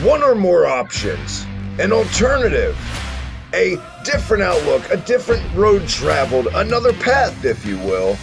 one or more options, an alternative, a different outlook, a different road traveled, another path, if you will.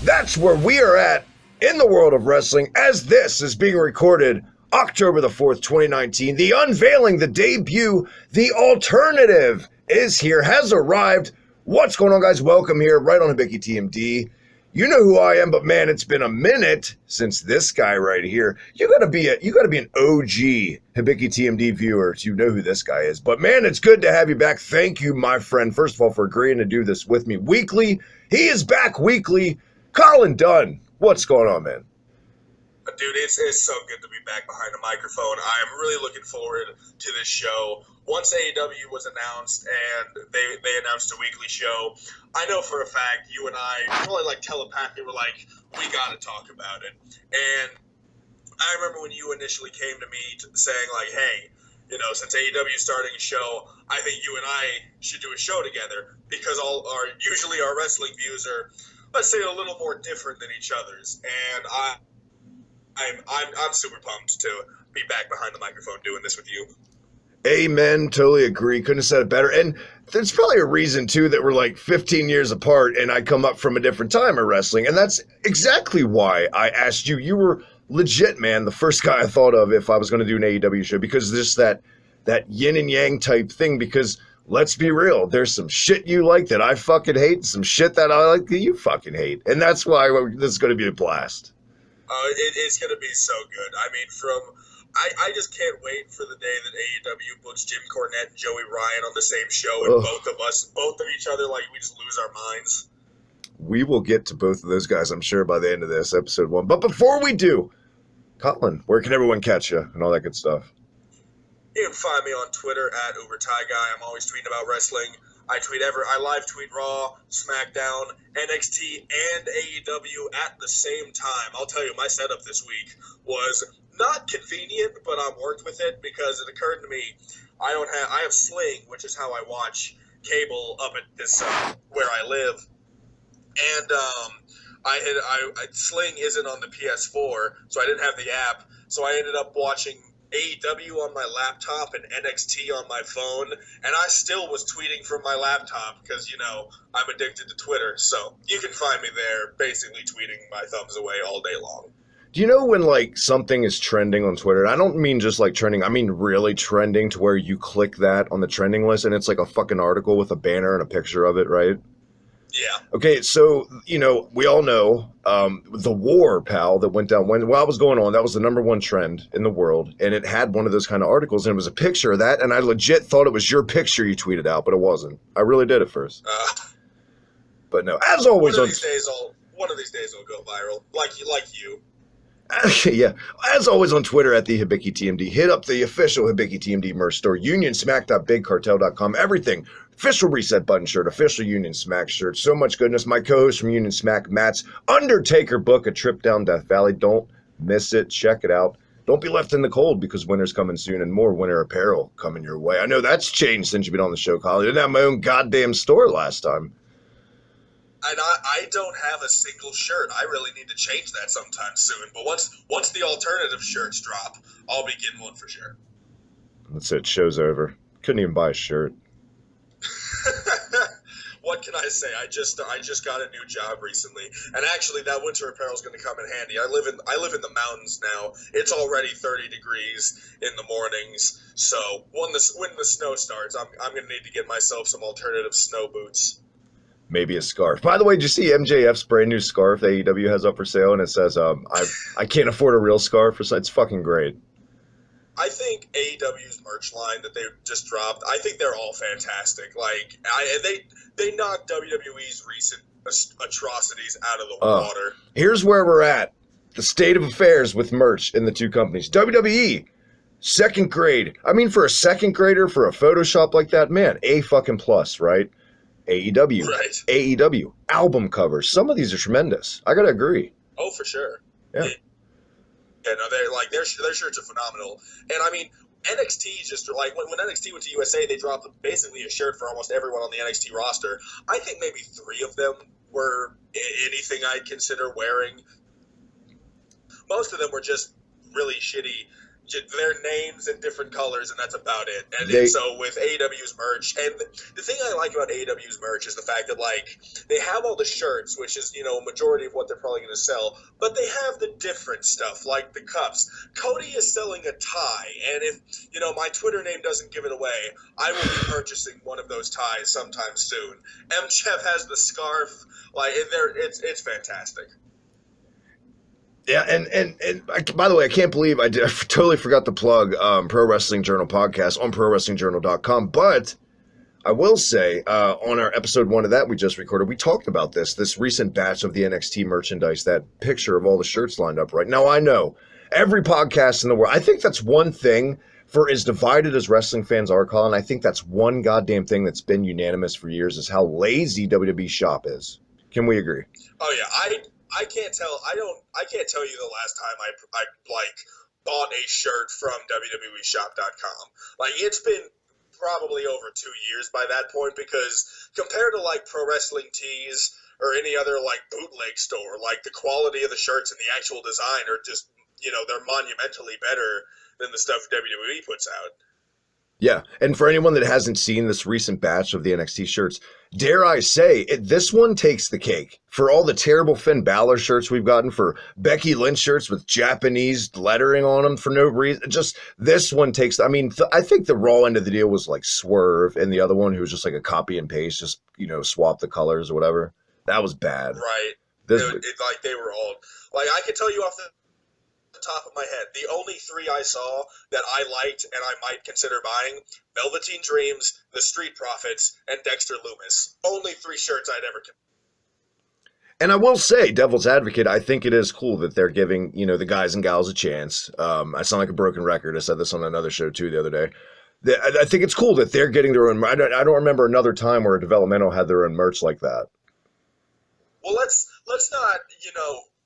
That's where we are at in the world of wrestling as this is being recorded October the 4th, 2019. The unveiling, the debut, the alternative is here, has arrived. What's going on, guys? Welcome here, right on Hibiki TMD. You know who I am, but man, it's been a minute since this guy right here. You gotta be an OG Hibiki TMD viewer to know who this guy is. But man, it's good to have you back. Thank you, my friend, first of all, for agreeing to do this with me weekly. He is back weekly. Colin Dunn, what's going on, man? Dude, it's so good to be back behind the microphone. I am really looking forward to this show. Once AEW was announced and they announced a weekly show, I know for a fact you and I, probably like telepathy, were like, we got to talk about it. And I remember when you initially came to me saying like, hey, you know, since AEW is starting a show, I think you and I should do a show together because usually our wrestling views are, let's say, a little more different than each other's. And I'm super pumped to be back behind the microphone doing this with you. Amen. Totally agree. Couldn't have said it better. And there's probably a reason, too, that we're like 15 years apart and I come up from a different time of wrestling. And that's exactly why I asked you. You were legit, man, the first guy I thought of if I was going to do an AEW show, because there's that yin and yang type thing. Because let's be real, there's some shit you like that I fucking hate, and some shit that I like that you fucking hate. And that's why this is going to be a blast. It's going to be so good. I mean, I just can't wait for the day that AEW books Jim Cornette and Joey Ryan on the same show, and both of each other, like, we just lose our minds. We will get to both of those guys, I'm sure, by the end of this, episode 1. But before we do, Colin, where can everyone catch you and all that good stuff? You can find me on Twitter at UberTieGuy. I'm always tweeting about wrestling. I live tweet Raw, SmackDown, NXT, and AEW at the same time. I'll tell you, my setup this week was not convenient, but I worked with it because it occurred to me I have Sling, which is how I watch cable up at this where I live, and Sling isn't on the PS4, so I didn't have the app, so I ended up watching AEW on my laptop and NXT on my phone, and I still was tweeting from my laptop because, you know, I'm addicted to Twitter, so you can find me there basically tweeting my thumbs away all day long. Do you know when, like, something is trending on Twitter? I don't mean just, like, trending. I mean really trending to where you click that on the trending list and it's like a fucking article with a banner and a picture of it, right? Yeah. Okay, so, you know, we all know the war, pal, that went down while it was going on. That was the #1 trend in the world, and it had one of those kind of articles, and it was a picture of that, and I legit thought it was your picture you tweeted out, but it wasn't. I really did at first. But no, as always, one of these days it'll go viral, like you. Yeah, as always on Twitter at the Hibiki TMD. Hit up the official Hibiki TMD merch store, unionsmack.bigcartel.com. Everything. Official Reset Button shirt, official Union Smack shirt. So much goodness. My co-host from Union Smack, Matt's Undertaker book, A Trip Down Death Valley. Don't miss it. Check it out. Don't be left in the cold because winter's coming soon and more winter apparel coming your way. I know that's changed since you've been on the show, Colin. I didn't have my own goddamn store last time. And I don't have a single shirt. I really need to change that sometime soon. But once the alternative shirts drop, I'll be getting one for sure. That's it. Show's over. Couldn't even buy a shirt. What can I say? I just got a new job recently, and actually that winter apparel is going to come in handy. I live in the mountains now. It's already 30 degrees in the mornings, so when the snow starts, I'm going to need to get myself some alternative snow boots. Maybe a scarf. By the way, did you see MJF's brand new scarf that AEW has up for sale? And it says, I can't afford a real scarf. It's fucking great. I think AEW's merch line that they just dropped, I think they're all fantastic. Like, they knocked WWE's recent atrocities out of the water. Here's where we're at. The state of affairs with merch in the two companies. WWE, second grade. I mean, for a second grader, for a Photoshop like that, man, A fucking plus, right? AEW. Right. AEW. Album covers. Some of these are tremendous. I gotta agree. Oh, for sure. Yeah. Yeah, no, they're like their shirts are phenomenal. And I mean, NXT just like when NXT went to USA, they dropped basically a shirt for almost everyone on the NXT roster. I think maybe 3 of them were anything I'd consider wearing. Most of them were just really shitty their names in different colors, and that's about it. And so with AEW's merch, and the thing I like about AEW's merch is the fact that, like, they have all the shirts, which is, a majority of what they're probably going to sell, but they have the different stuff, like the cups. Cody is selling a tie, and if, my Twitter name doesn't give it away, I will be purchasing one of those ties sometime soon. MJF has the scarf, like, it's fantastic. Yeah, and by the way, I can't believe I totally forgot to plug Pro Wrestling Journal podcast on ProWrestlingJournal.com, but I will say on our episode 1 of that we just recorded, we talked about this recent batch of the NXT merchandise, that picture of all the shirts lined up right now. I know every podcast in the world, I think that's one thing, for as divided as wrestling fans are, Colin, I think that's one goddamn thing that's been unanimous for years, is how lazy WWE shop is. Can we agree? Oh yeah, I can't tell. I can't tell you the last time I bought a shirt from WWEshop.com. Like, it's been probably over 2 years by that point, because compared to like Pro Wrestling Tees or any other like bootleg store, like, the quality of the shirts and the actual design are just, they're monumentally better than the stuff WWE puts out. Yeah, and for anyone that hasn't seen this recent batch of the NXT shirts, dare I say, this one takes the cake. For all the terrible Finn Balor shirts we've gotten, for Becky Lynch shirts with Japanese lettering on them for no reason, just this one takes, I think the Raw end of the deal was like Swerve, and the other one who was just like a copy and paste, just, swap the colors or whatever. That was bad. Right. Like, they were old. Like, I can tell you off the top of my head, the only 3 I saw that I liked and I might consider buying: Velveteen Dreams, The Street Profits, and Dexter Lumis. Only 3 shirts I'd ever. And I will say, devil's advocate, I think it is cool that they're giving, the guys and gals a chance. I sound like a broken record. I said this on another show too the other day. I think it's cool that they're getting their own. I don't remember another time where a developmental had their own merch like that. Well, let's not,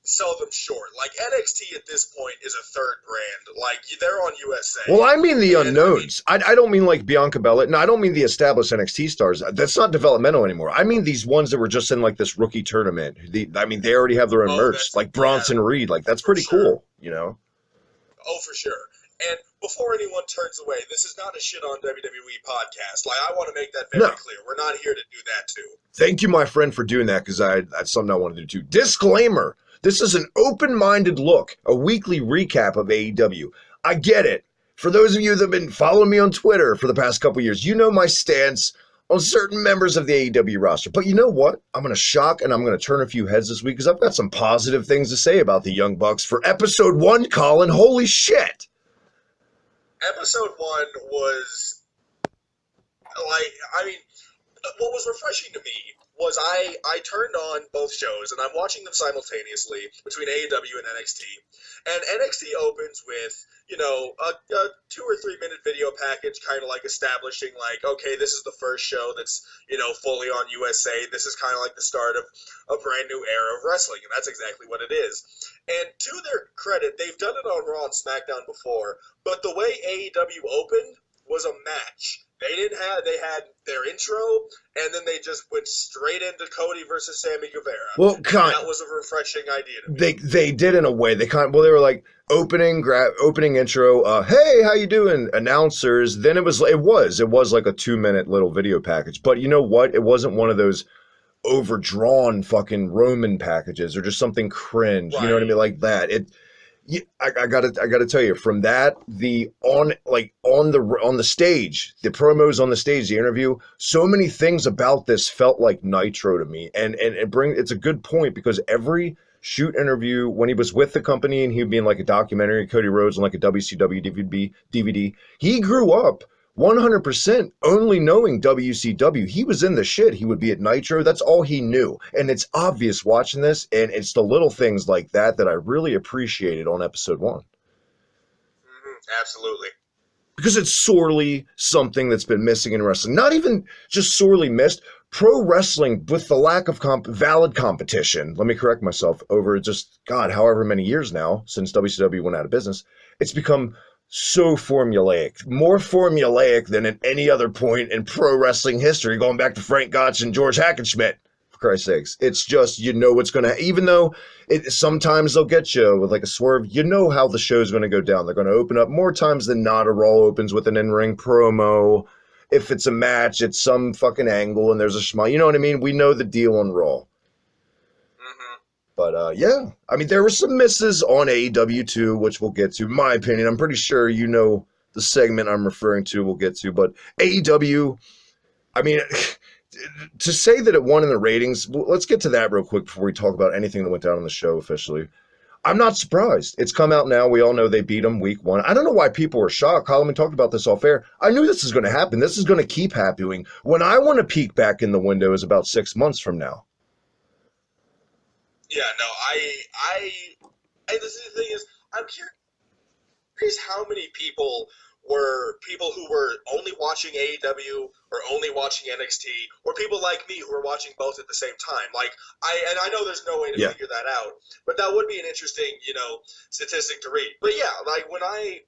sell them short. Like, NXT at this point is a third brand. Like, they're on USA. Well, I mean the unknowns. I don't mean like Bianca Belair. No, I don't mean the established NXT stars. That's not developmental anymore. I mean these ones that were just in like this rookie tournament. They already have their own merch. Like Bronson Reed. Like, that's pretty cool, Oh, for sure. And before anyone turns away, this is not a shit on WWE podcast. Like, I want to make that very clear. We're not here to do that too. Thank you, my friend, for doing that, because that's something I want to do too. Disclaimer. This is an open-minded look, a weekly recap of AEW. I get it. For those of you that have been following me on Twitter for the past couple years, you know my stance on certain members of the AEW roster. But you know what? I'm going to shock and I'm going to turn a few heads this week, because I've got some positive things to say about the Young Bucks for episode 1, Colin. Holy shit. Episode 1 was, what was refreshing to me was I turned on both shows, and I'm watching them simultaneously between AEW and NXT. And NXT opens with, a 2 or 3 minute video package, kind of like establishing, like, okay, this is the first show that's, fully on USA. This is kind of like the start of a brand new era of wrestling, and that's exactly what it is. And to their credit, they've done it on Raw and SmackDown before, but the way AEW opened was a match. They had their intro, and then they just went straight into Cody versus Sammy Guevara. Well, that was a refreshing idea to me. They did in a way. They were like opening intro. Hey, how you doing? Announcers. Then it was like a 2-minute little video package. But you know what? It wasn't one of those overdrawn fucking Roman packages or just something cringe. Right. You know what I mean? Like that. I gotta tell you, from that, on the stage, the promos on the stage, the interview, so many things about this felt like Nitro to me, and it's a good point, because every shoot interview when he was with the company and he'd be in like a documentary, Cody Rhodes on like a WCW DVD, he grew up 100% only knowing WCW. He was in the shit. He would be at Nitro. That's all he knew. And it's obvious watching this, and it's the little things like that I really appreciated on episode 1. Absolutely. Because it's sorely something that's been missing in wrestling. Not even just sorely missed. Pro wrestling, with the lack of valid competition, let me correct myself, over just, however many years now since WCW went out of business, it's become so formulaic, more formulaic than at any other point in pro wrestling history, going back to Frank Gotch and George Hackenschmidt. Christ's sakes. It's just, what's going to, even though sometimes they'll get you with like a swerve, how the show's going to go down. They're going to open up more times than not. A Raw opens with an in-ring promo. If it's a match, it's some fucking angle and there's a smile. You know what I mean? We know the deal on Raw. But yeah, I mean, there were some misses on AEW too, which we'll get to. In my opinion, I'm pretty sure the segment I'm referring to, we'll get to. But AEW, I mean, to say that it won in the ratings, let's get to that real quick before we talk about anything that went down on the show officially. I'm not surprised. It's come out now. We all know they beat them week 1. I don't know why people were shocked. Colin talked about this off air. I knew this was going to happen. This is going to keep happening. When I want to peek back in the window is about 6 months from now. Yeah, no, and the thing is, I'm curious how many people who were only watching AEW or only watching NXT, or people like me who are watching both at the same time. Like, I know there's no way to figure that out, but that would be an interesting, statistic to read. But yeah, like when I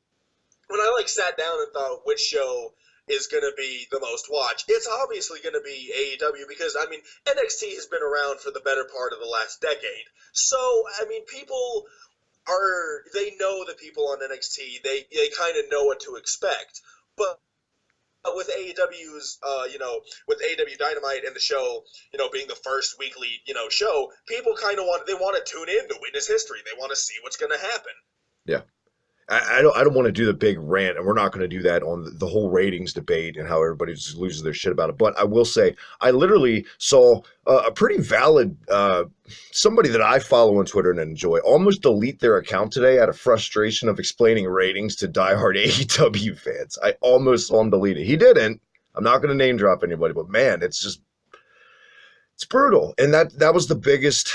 like sat down and thought which show is going to be the most watched, it's obviously going to be AEW because, I mean, NXT has been around for the better part of the last decade. So, I mean, people they know the people on NXT, they kind of know what to expect. But with AEW's, with AEW Dynamite and the show, being the first weekly, show, people kind of want to tune in to witness history. They want to see what's going to happen. Yeah. I don't want to do the big rant, and we're not going to do that on the whole ratings debate and how everybody just loses their shit about it. But I will say, I literally saw a pretty valid somebody that I follow on Twitter and enjoy almost delete their account today out of frustration of explaining ratings to diehard AEW fans. I almost saw him delete it. He didn't. I'm not going to name drop anybody, but man, it's brutal. And that was the biggest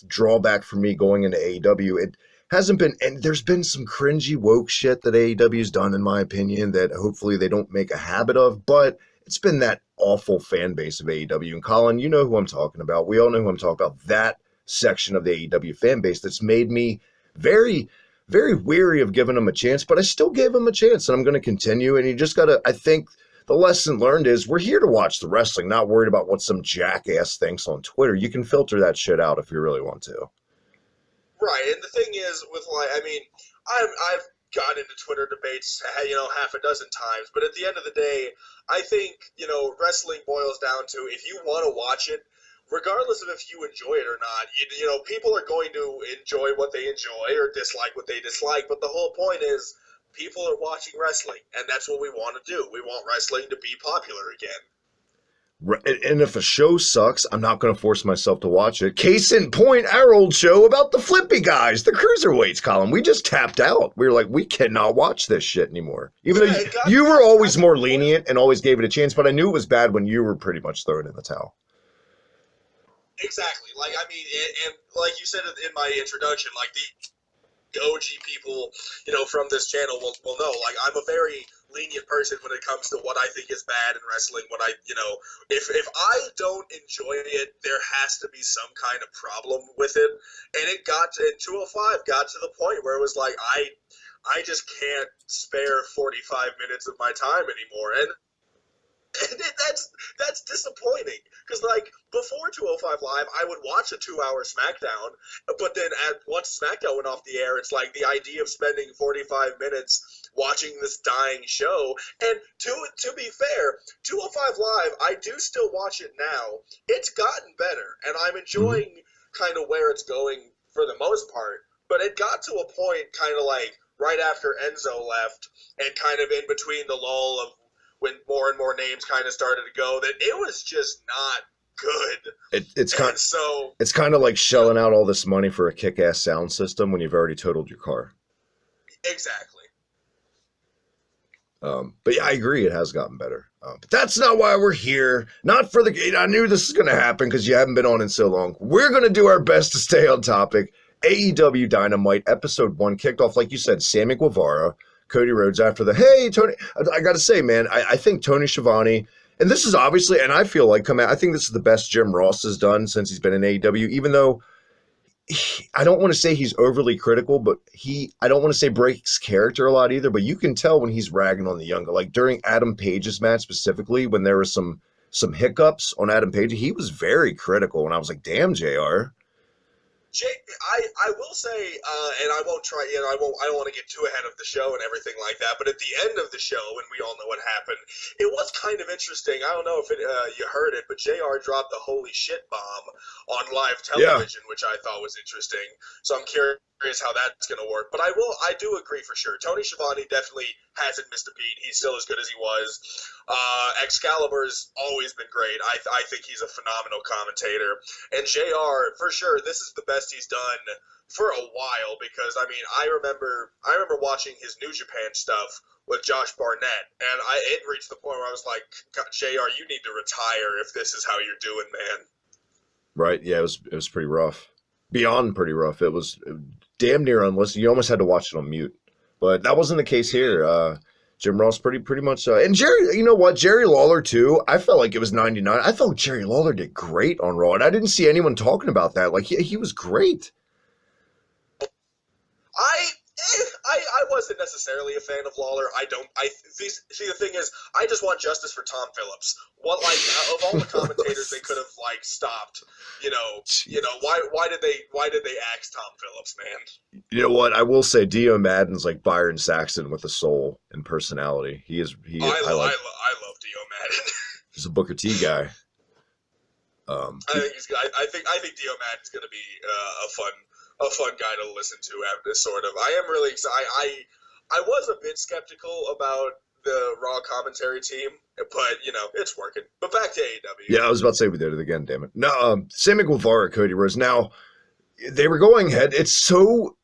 drawback for me going into AEW. It hasn't been, and there's been some cringy woke shit that AEW's done, in my opinion, that hopefully they don't make a habit of, but it's been that awful fan base of AEW. And Colin, you know who I'm talking about. We all know who I'm talking about. That section of the AEW fan base that's made me very, very weary of giving them a chance, but I still gave them a chance, and I'm going to continue. And you just got to, I think the lesson learned is we're here to watch the wrestling, not worried about what some jackass thinks on Twitter. You can filter that shit out if you really want to. Right, and the thing is, I've gotten into Twitter debates, half a dozen times, but at the end of the day, I think, wrestling boils down to if you want to watch it, regardless of if you enjoy it or not, people are going to enjoy what they enjoy or dislike what they dislike, but the whole point is people are watching wrestling, and that's what we want to do. We want wrestling to be popular again. And if a show sucks, I'm not going to force myself to watch it. Case in point, our old show about the flippy guys, the cruiserweights, Colin. We just tapped out. We were like, we cannot watch this shit anymore. Even though you were always more lenient and always gave it a chance, but I knew it was bad when you were pretty much throwing in the towel. Exactly. And like you said in my introduction, like the OG people, from this channel will know. Like, I'm a very lenient person when it comes to what I think is bad in wrestling. When if I don't enjoy it, there has to be some kind of problem with it. And it got to, in 205 got to the point where it was like, I just can't spare 45 minutes of my time anymore. And that's disappointing because, like, before 205 Live, I would watch a 2-hour SmackDown, but then once SmackDown went off the air, it's like the idea of spending 45 minutes watching this dying show. And to be fair, 205 Live, I do still watch it now. It's gotten better, and I'm enjoying kind of where it's going for the most part. But it got to a point kind of like right after Enzo left and kind of in between the lull of when more and more names kind of started to go, that it was just not good. It's kind of like shelling out all this money for a kick-ass sound system when you've already totaled your car. Exactly. But yeah, I agree. It has gotten better. But that's not why we're here. Not for the... I knew this was going to happen because you haven't been on in so long. We're going to do our best to stay on topic. AEW Dynamite Episode 1 kicked off, like you said, Sammy Guevara, Cody Rhodes after the, hey, Tony, I got to say, man, I think Tony Schiavone, and this is obviously, and I feel like, I think this is the best Jim Ross has done since he's been in AEW, even though I don't want to say he's overly critical, but I don't want to say breaks character a lot either, but you can tell when he's ragging on the younger, like during Adam Page's match specifically, when there was some some hiccups on Adam Page. He was very critical, and I was like, damn, JR. I will say, and I won't try, I don't want to get too ahead of the show and everything like that, but at the end of the show, when we all know what happened, it was kind of interesting. I don't know if you heard it, but JR dropped the holy shit bomb on live television, which I thought was interesting. So I'm curious how that's going to work. But I do agree for sure. Tony Schiavone definitely hasn't missed a beat. He's still as good as he was. Excalibur's always been great. I think he's a phenomenal commentator. And JR, for sure, this is the best he's done for a while, because I mean, I remember watching his New Japan stuff with Josh Barnett, and it reached the point where I was like, JR, you need to retire if this is how you're doing, man. Right, yeah, it was pretty rough. Beyond pretty rough. It was damn near unlistenable. You almost had to watch it on mute. But that wasn't the case here. Jim Ross pretty much and Jerry, you know what? Jerry Lawler too. I felt like it was 99. I thought Jerry Lawler did great on Raw, and I didn't see anyone talking about that. Like he was great. I wasn't necessarily a fan of Lawler. See, the thing is, I just want justice for Tom Phillips. What, like, of all the commentators they could have like stopped, why did they axe Tom Phillips, man? You know what? I will say Dio Madden's like Byron Saxton with a soul and personality. I love Dio Madden. He's a Booker T guy. I think he's good. I think Dio Madden's going to be a fun guy to listen to after this sort of. I am really excited. I was a bit skeptical about the Raw commentary team, but it's working. But back to AEW. Yeah, I was about to say we did it again. Damn it! No, Sammy Guevara, Cody Rhodes. Now they were going head. It's so.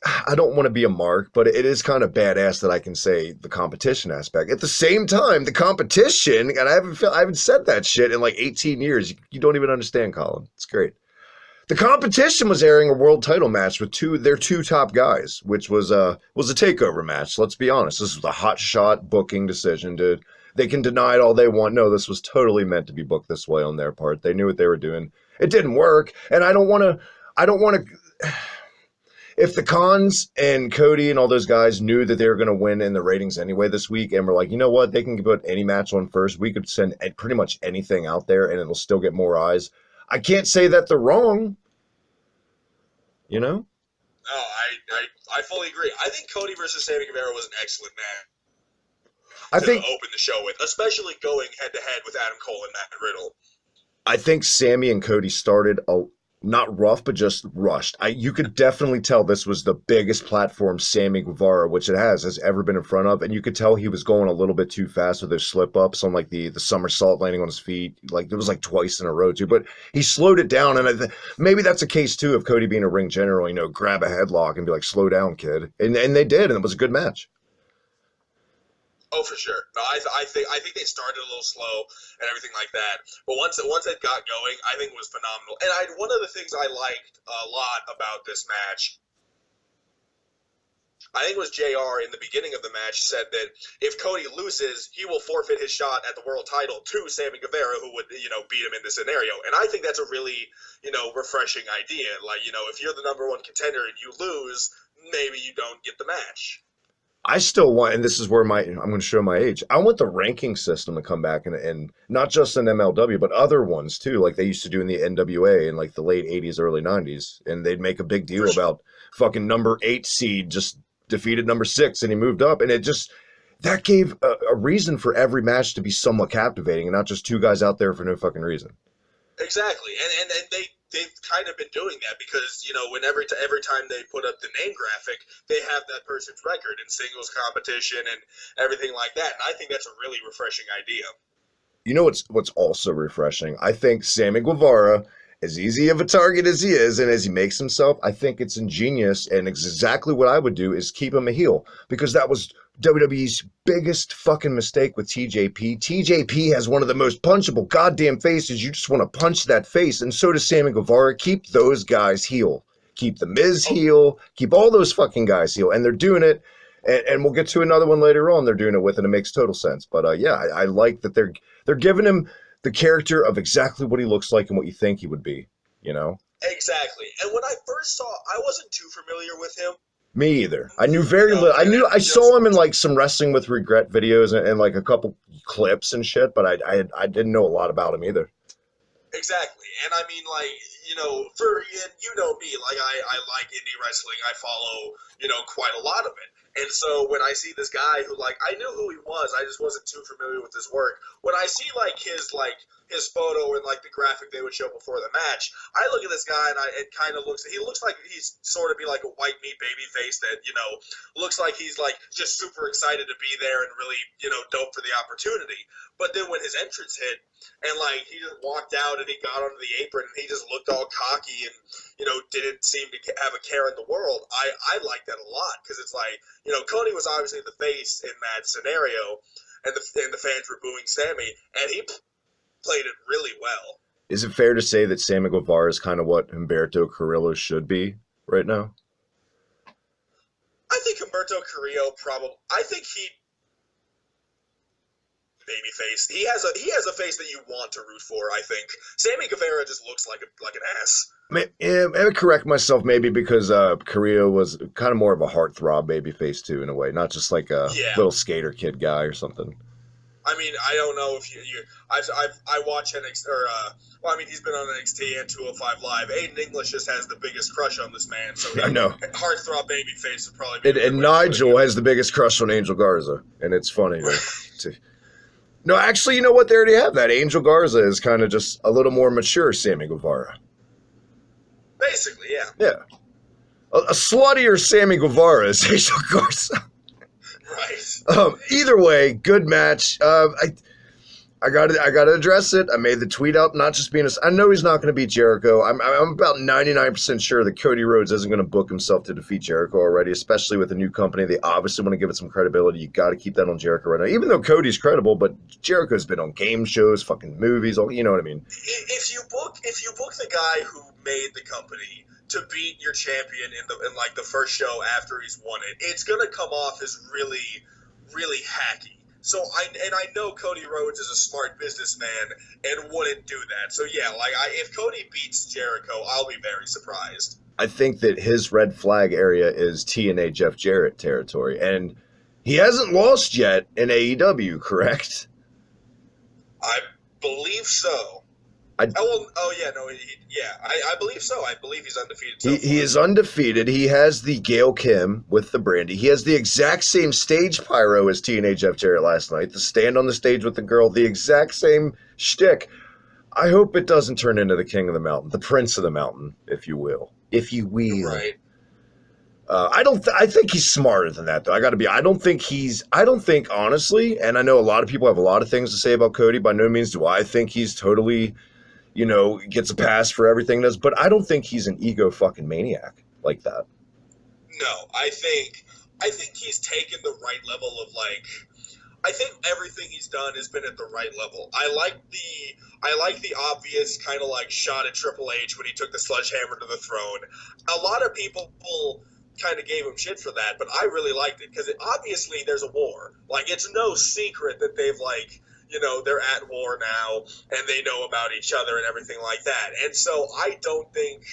I don't want to be a mark, but it is kind of badass that I can say the competition aspect. At the same time, the competition, and I haven't said that shit in like 18 years. You don't even understand, Colin. It's great. The competition was airing a world title match with their two top guys, which was a takeover match. Let's be honest. This was a hot shot booking decision, dude. They can deny it all they want. No, this was totally meant to be booked this way on their part. They knew what they were doing. It didn't work, and I don't want to. If the Khans and Cody and all those guys knew that they were going to win in the ratings anyway this week, and were like, you know what, they can put any match on first. We could send pretty much anything out there, and it'll still get more eyes. I can't say that they're wrong. No, I fully agree. I think Cody versus Sammy Guevara was an excellent match to open the show with, especially going head-to-head with Adam Cole and Matt Riddle. I think Sammy and Cody started not rough, but just rushed. You could definitely tell this was the biggest platform Sammy Guevara, which it has ever been in front of, and you could tell he was going a little bit too fast with those slip-ups on like the somersault landing on his feet. Like, it was like twice in a row too, but he slowed it down, and maybe that's a case too of Cody being a ring general, grab a headlock and be like, slow down, kid. And they did, and it was a good match. Oh, for sure. No, I think they started a little slow and everything like that, but once it got going, I think it was phenomenal. And one of the things I liked a lot about this match, I think it was JR in the beginning of the match said that if Cody loses, he will forfeit his shot at the world title to Sammy Guevara, who would beat him in this scenario. And I think that's a really refreshing idea. Like, if you're the number one contender and you lose, maybe you don't get the match. I still want, and this is where I'm going to show my age, I want the ranking system to come back, and not just in MLW, but other ones too, like they used to do in the NWA in like the late 80s, early 90s, and they'd make a big deal about fucking number 8 seed just defeated number 6, and he moved up, and that gave a reason for every match to be somewhat captivating, and not just two guys out there for no fucking reason. Exactly, and they've kind of been doing that because, when every time they put up the name graphic, they have that person's record in singles competition and everything like that. And I think that's a really refreshing idea. You know what's also refreshing? I think Sammy Guevara, as easy of a target as he is and as he makes himself, I think it's ingenious, and exactly what I would do is keep him a heel, because that was WWE's biggest fucking mistake with TJP. TJP has one of the most punchable goddamn faces. You just want to punch that face, and so does Sammy Guevara. Keep those guys heel. Keep the Miz heel. Keep all those fucking guys heel, and they're doing it. And we'll get to another one later on. They're doing it with, and it makes total sense. But I like that they're giving him the character of exactly what he looks like and what you think he would be. Exactly. And when I first saw, I wasn't too familiar with him. Me either. I knew very little. I saw him in like some Wrestling with Regret videos and like a couple clips and shit, but I didn't know a lot about him either. Exactly. And I mean, like, for you know me, like, I like indie wrestling. I follow, quite a lot of it. And so when I see this guy who, like, I knew who he was, I just wasn't too familiar with his work. When I see, like, his photo and, like, the graphic they would show before the match, I look at this guy and it kind of looks, he looks like he's sort of be like a white meat baby face that, looks like he's, like, just super excited to be there and really, dope for the opportunity. But then when his entrance hit, and, like, he just walked out and he got onto the apron and he just looked all cocky and, didn't seem to have a care in the world. I like that a lot because it's like, Cody was obviously the face in that scenario and the fans were booing Sammy and he played it really well. Is it fair to say that Sammy Guevara is kind of what Humberto Carrillo should be right now? I think Humberto Carrillo I think he baby face. He has a face that you want to root for, I think. Sammy Guevara just looks like an ass. I would correct myself maybe because Carrillo was kind of more of a heartthrob baby face too in a way, not just like a little skater kid guy or something. I mean, I don't know if I watch NXT he's been on NXT and 205 Live. Aiden English just has the biggest crush on this man, so I know. Heartthrob baby face would probably be. And Nigel has the biggest crush on Angel Garza, and it's funny to No, actually, you know what? They already have that. Angel Garza is kind of just a little more mature Sammy Guevara. Basically, yeah. Yeah. A sluttier Sammy Guevara is Angel Garza. Right. Either way, good match. I got to address it. I made the tweet out, not just being I know he's not going to beat Jericho. I'm about 99% sure that Cody Rhodes isn't going to book himself to defeat Jericho already, especially with a new company. They obviously want to give it some credibility. You got to keep that on Jericho right now, even though Cody's credible. But Jericho's been on game shows, fucking movies, all you know what I mean. If you book the guy who made the company to beat your champion in like the first show after he's won it, it's going to come off as really, really hacky. So I know Cody Rhodes is a smart businessman and wouldn't do that. So yeah, like if Cody beats Jericho, I'll be very surprised. I think that his red flag area is TNA Jeff Jarrett territory, and he hasn't lost yet in AEW, correct? I believe so. I believe so. I believe he's undefeated. He is undefeated. He has the Gail Kim with the brandy. He has the exact same stage pyro as TNA Jeff Jarrett last night. The stand on the stage with the girl, the exact same shtick. I hope it doesn't turn into the King of the Mountain, the Prince of the Mountain, if you will. Right. I think he's smarter than that, though. I don't think, honestly, and I know a lot of people have a lot of things to say about Cody. By no means do I think he's totally, gets a pass for everything he does, but I don't think he's an ego fucking maniac like that. No, I think he's taken the right level of I think everything he's done has been at the right level. I like the obvious kind of shot at Triple H when he took the sledgehammer to the throne. A lot of people kind of gave him shit for that, but I really liked it because obviously there's a war. It's no secret that they've they're at war now and they know about each other and everything like that. And so I don't think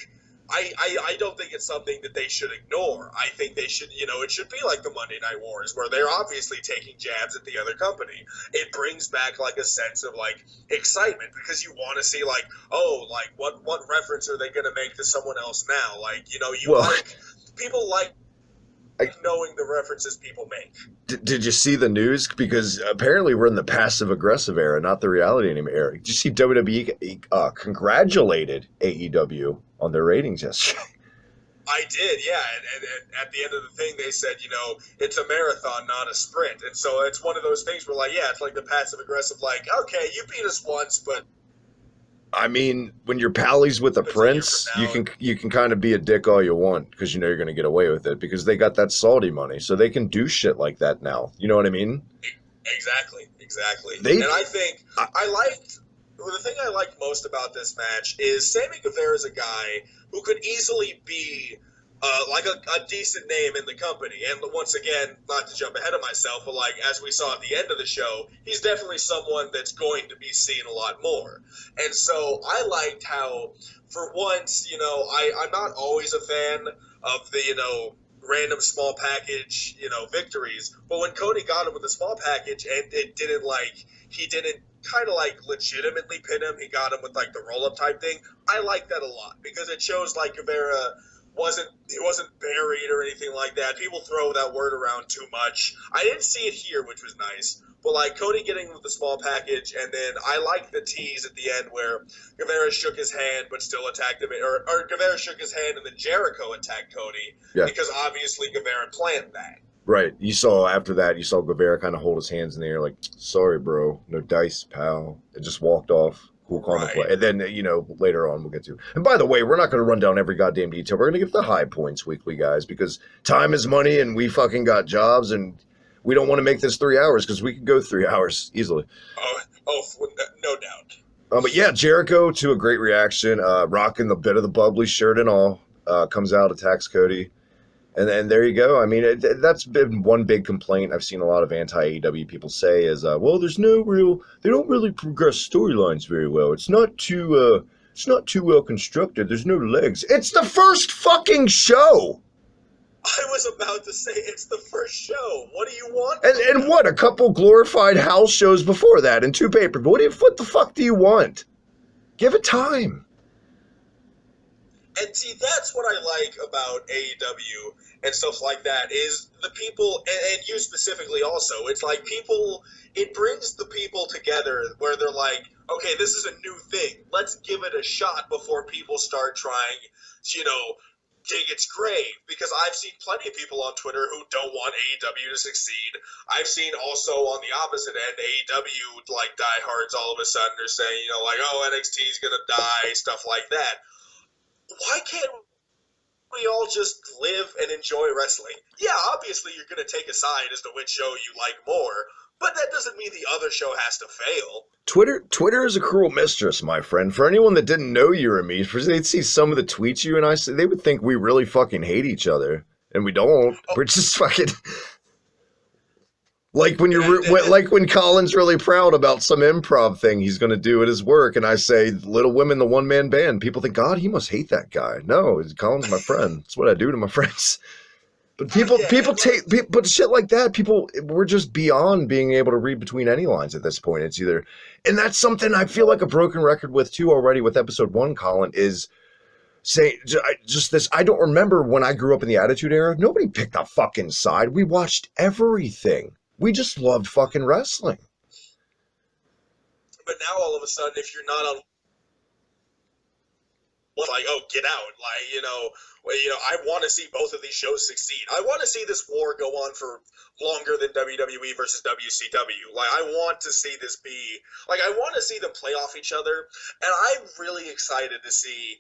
it's something that they should ignore. I think they should, it should be like the Monday Night Wars where they're obviously taking jabs at the other company. It brings back a sense of excitement because you want to see what reference are they going to make to someone else now? People like knowing the references people make. Did you see the news? Because apparently we're in the passive-aggressive era, not the reality anymore era. Did you see WWE congratulated AEW on their ratings yesterday? I did, yeah. And at the end of the thing, they said, it's a marathon, not a sprint. And so it's one of those things where, it's like the passive-aggressive, okay, you beat us once, but... I mean, when you're pallies with a prince, you can kind of be a dick all you want because you know you're going to get away with it because they got that Saudi money, so they can do shit like that now. You know what I mean? Exactly. And I think the thing I liked most about this match is Sammy Guevara is a guy who could easily be a decent name in the company. And once again, not to jump ahead of myself, but as we saw at the end of the show, he's definitely someone that's going to be seen a lot more. And so I liked how, for once, I'm not always a fan of the, random small package, victories. But when Cody got him with the small package and it didn't he didn't kind of legitimately pin him, he got him with the roll up type thing. I like that a lot because it shows Guevara wasn't buried or anything like that. People throw that word around too much. I didn't see it here, which was nice. But Cody getting with the small package, and then I like the tease at the end where Guevara shook his hand but still attacked him, or Guevara shook his hand and then Jericho attacked Cody because obviously Guevara planned that. Right. After that, you saw Guevara kind of hold his hands in the air like, sorry, bro, no dice, pal. And just walked off. Cool, calm, and play. And then, later on we'll get to. And by the way, we're not going to run down every goddamn detail. We're going to give the high points weekly, guys, because time is money and we fucking got jobs and we don't want to make this 3 hours because we could go 3 hours easily. No doubt. But yeah, Jericho to a great reaction, rocking the bit of the bubbly shirt and all, comes out, attacks Cody. And then there you go. I mean, that's been one big complaint I've seen a lot of anti-AEW people say is, they don't really progress storylines very well. It's not too well constructed. There's no legs. It's the first fucking show. I was about to say it's the first show. What do you want? And what? A couple glorified house shows before that and 2 papers. What the fuck do you want? Give it time. And see, that's what I like about AEW and stuff like that is the people, and you specifically also, it's it brings the people together where they're like, okay, this is a new thing. Let's give it a shot before people start trying to, dig its grave. Because I've seen plenty of people on Twitter who don't want AEW to succeed. I've seen also on the opposite end, AEW, diehards all of a sudden are saying, oh, NXT's gonna die, stuff like that. Why can't we all just live and enjoy wrestling? Yeah, obviously you're going to take a side as to which show you like more, but that doesn't mean the other show has to fail. Twitter is a cruel mistress, my friend. For anyone that didn't know you or me, they'd see some of the tweets you and I say, they would think we really fucking hate each other, and we don't. We're just fucking... Like when Colin's really proud about some improv thing he's going to do at his work, and I say, Little Women, the one-man band. People think, God, he must hate that guy. No, Colin's my friend. That's what I do to my friends. But but shit like that, we're just beyond being able to read between any lines at this point. It's either, and that's something I feel like a broken record with too already with episode 1, Colin, is saying just this. I don't remember when I grew up in the Attitude Era. Nobody picked a fucking side. We watched everything. We just loved fucking wrestling. But now all of a sudden, if you're not on, get out. I want to see both of these shows succeed. I want to see this war go on for longer than WWE versus WCW. I want to see this be, I want to see them play off each other. And I'm really excited to see,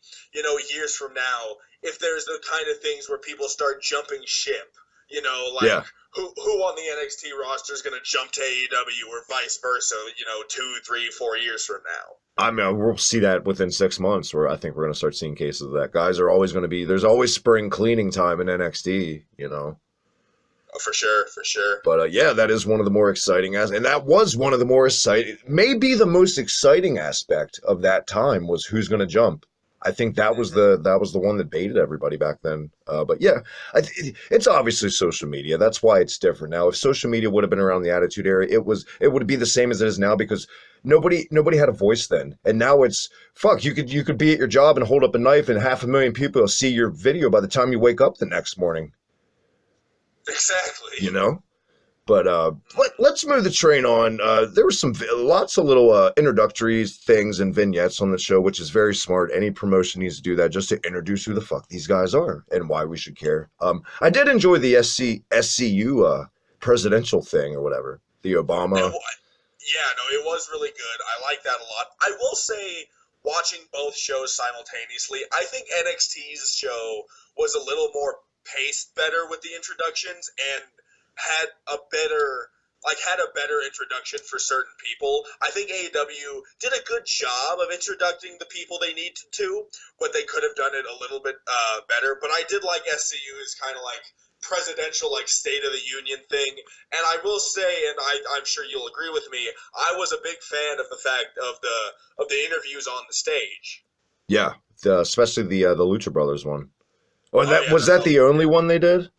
years from now, if there's the kind of things where people start jumping ship. Who on the NXT roster is going to jump to AEW or vice versa, 2, 3, 4 years from now? I mean, we'll see that within 6 months where I think we're going to start seeing cases of that. Guys are always going to there's always spring cleaning time in NXT, Oh, for sure. But yeah, that is one of the more exciting and that was one of the more exciting, maybe the most exciting aspect of that time was who's going to jump. I think that was the one that baited everybody back then. But yeah, it's obviously social media. That's why it's different now. If social media would have been around the Attitude Era, it would be the same as it is now because nobody had a voice then. And now it's fuck. You could be at your job and hold up a knife, and 500,000 people will see your video by the time you wake up the next morning. Exactly. But let's move the train on. There were lots of little introductory things and vignettes on the show, which is very smart. Any promotion needs to do that just to introduce who the fuck these guys are and why we should care. I did enjoy the SCU presidential thing or whatever, the Obama. It was really good. I like that a lot. I will say, watching both shows simultaneously, I think NXT's show was a little more paced better with the introductions and had a better introduction for certain people. I think AEW did a good job of introducing the people they needed to, but they could have done it a little bit better. But I did like SCU's kind of presidential State of the Union thing. And I will say, and I'm sure you'll agree with me, I was a big fan of the fact of the interviews on the stage. Yeah, especially the Lucha Brothers one. Was that the only one they did?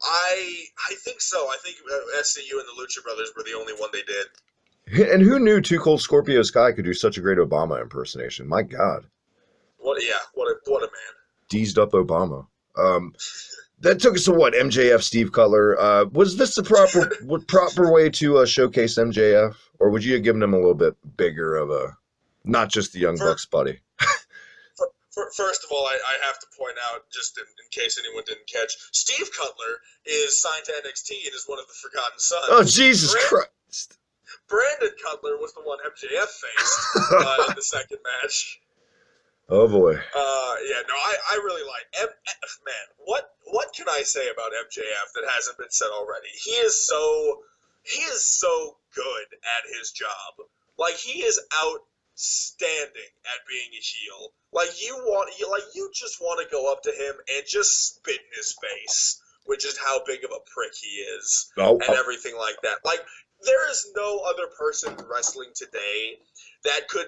I think so. I think SCU and the Lucha Brothers were the only one they did. And who knew Too Cold Scorpio Sky could do such a great Obama impersonation? My God. What a man. Deezed up Obama. That took us to what? MJF, Steve Cutler. Was this the proper way to showcase MJF? Or would you have given him a little bit bigger of a, not just the Young Bucks buddy? First of all, I have to point out, just in case anyone didn't catch, Steve Cutler is signed to NXT and is one of the Forgotten Sons. Oh, Jesus Christ. Brandon Cutler was the one MJF faced in the second match. Oh boy. I really like man. What can I say about MJF that hasn't been said already? He is so good at his job. Like, he is outstanding at being a heel. Like, you just want to go up to him and just spit in his face, which is how big of a prick he is, and everything like that. Like, there is no other person in wrestling today that could,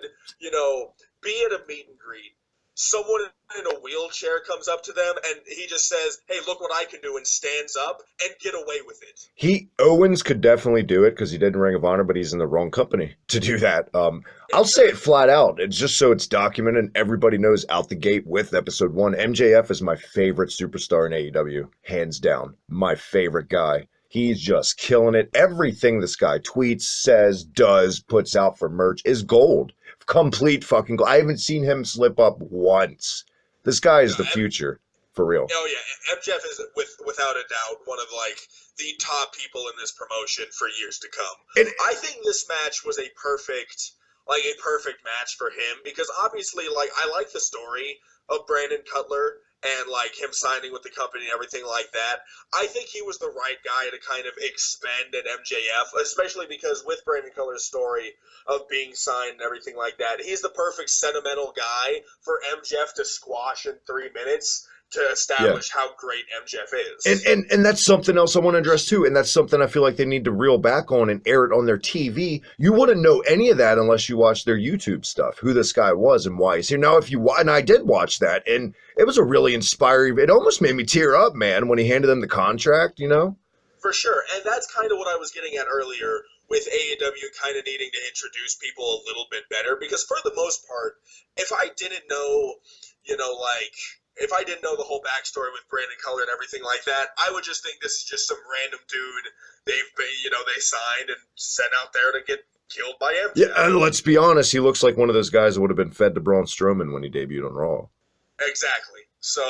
be at a meet and greet. Someone in a wheelchair comes up to them and he just says, "Hey, look what I can do," and stands up and get away with it. Owens could definitely do it because he did in Ring of Honor, but he's in the wrong company to do that. I'll say it flat out. It's just so it's documented and everybody knows out the gate with episode 1. MJF is my favorite superstar in AEW, hands down. My favorite guy. He's just killing it. Everything this guy tweets, says, does, puts out for merch is gold. Complete fucking gold. I haven't seen him slip up once. This guy is the future, for real. Oh yeah, MJF is without a doubt one of the top people in this promotion for years to come. And I think this match was a perfect match for him because obviously I like the story of Brandon Cutler and him signing with the company and everything like that. I think he was the right guy to kind of expand at MJF, especially because with Brandon Cutler's story of being signed and everything like that, he's the perfect sentimental guy for MJF to squash in 3 minutes to establish how great MJF is. And that's something else I want to address too, and that's something I feel like they need to reel back on and air it on their TV. You wouldn't know any of that unless you watch their YouTube stuff, who this guy was and why he's here. Now, and I did watch that, and it was a really inspiring, it almost made me tear up, man, when he handed them the contract, For sure, and that's kind of what I was getting at earlier with AEW kind of needing to introduce people a little bit better, because for the most part, if I didn't know, if I didn't know the whole backstory with Brandon Cutler and everything like that, I would just think this is just some random dude they signed and sent out there to get killed by MJF. Yeah, and let's be honest, he looks like one of those guys that would have been fed to Braun Strowman when he debuted on Raw. Exactly. So,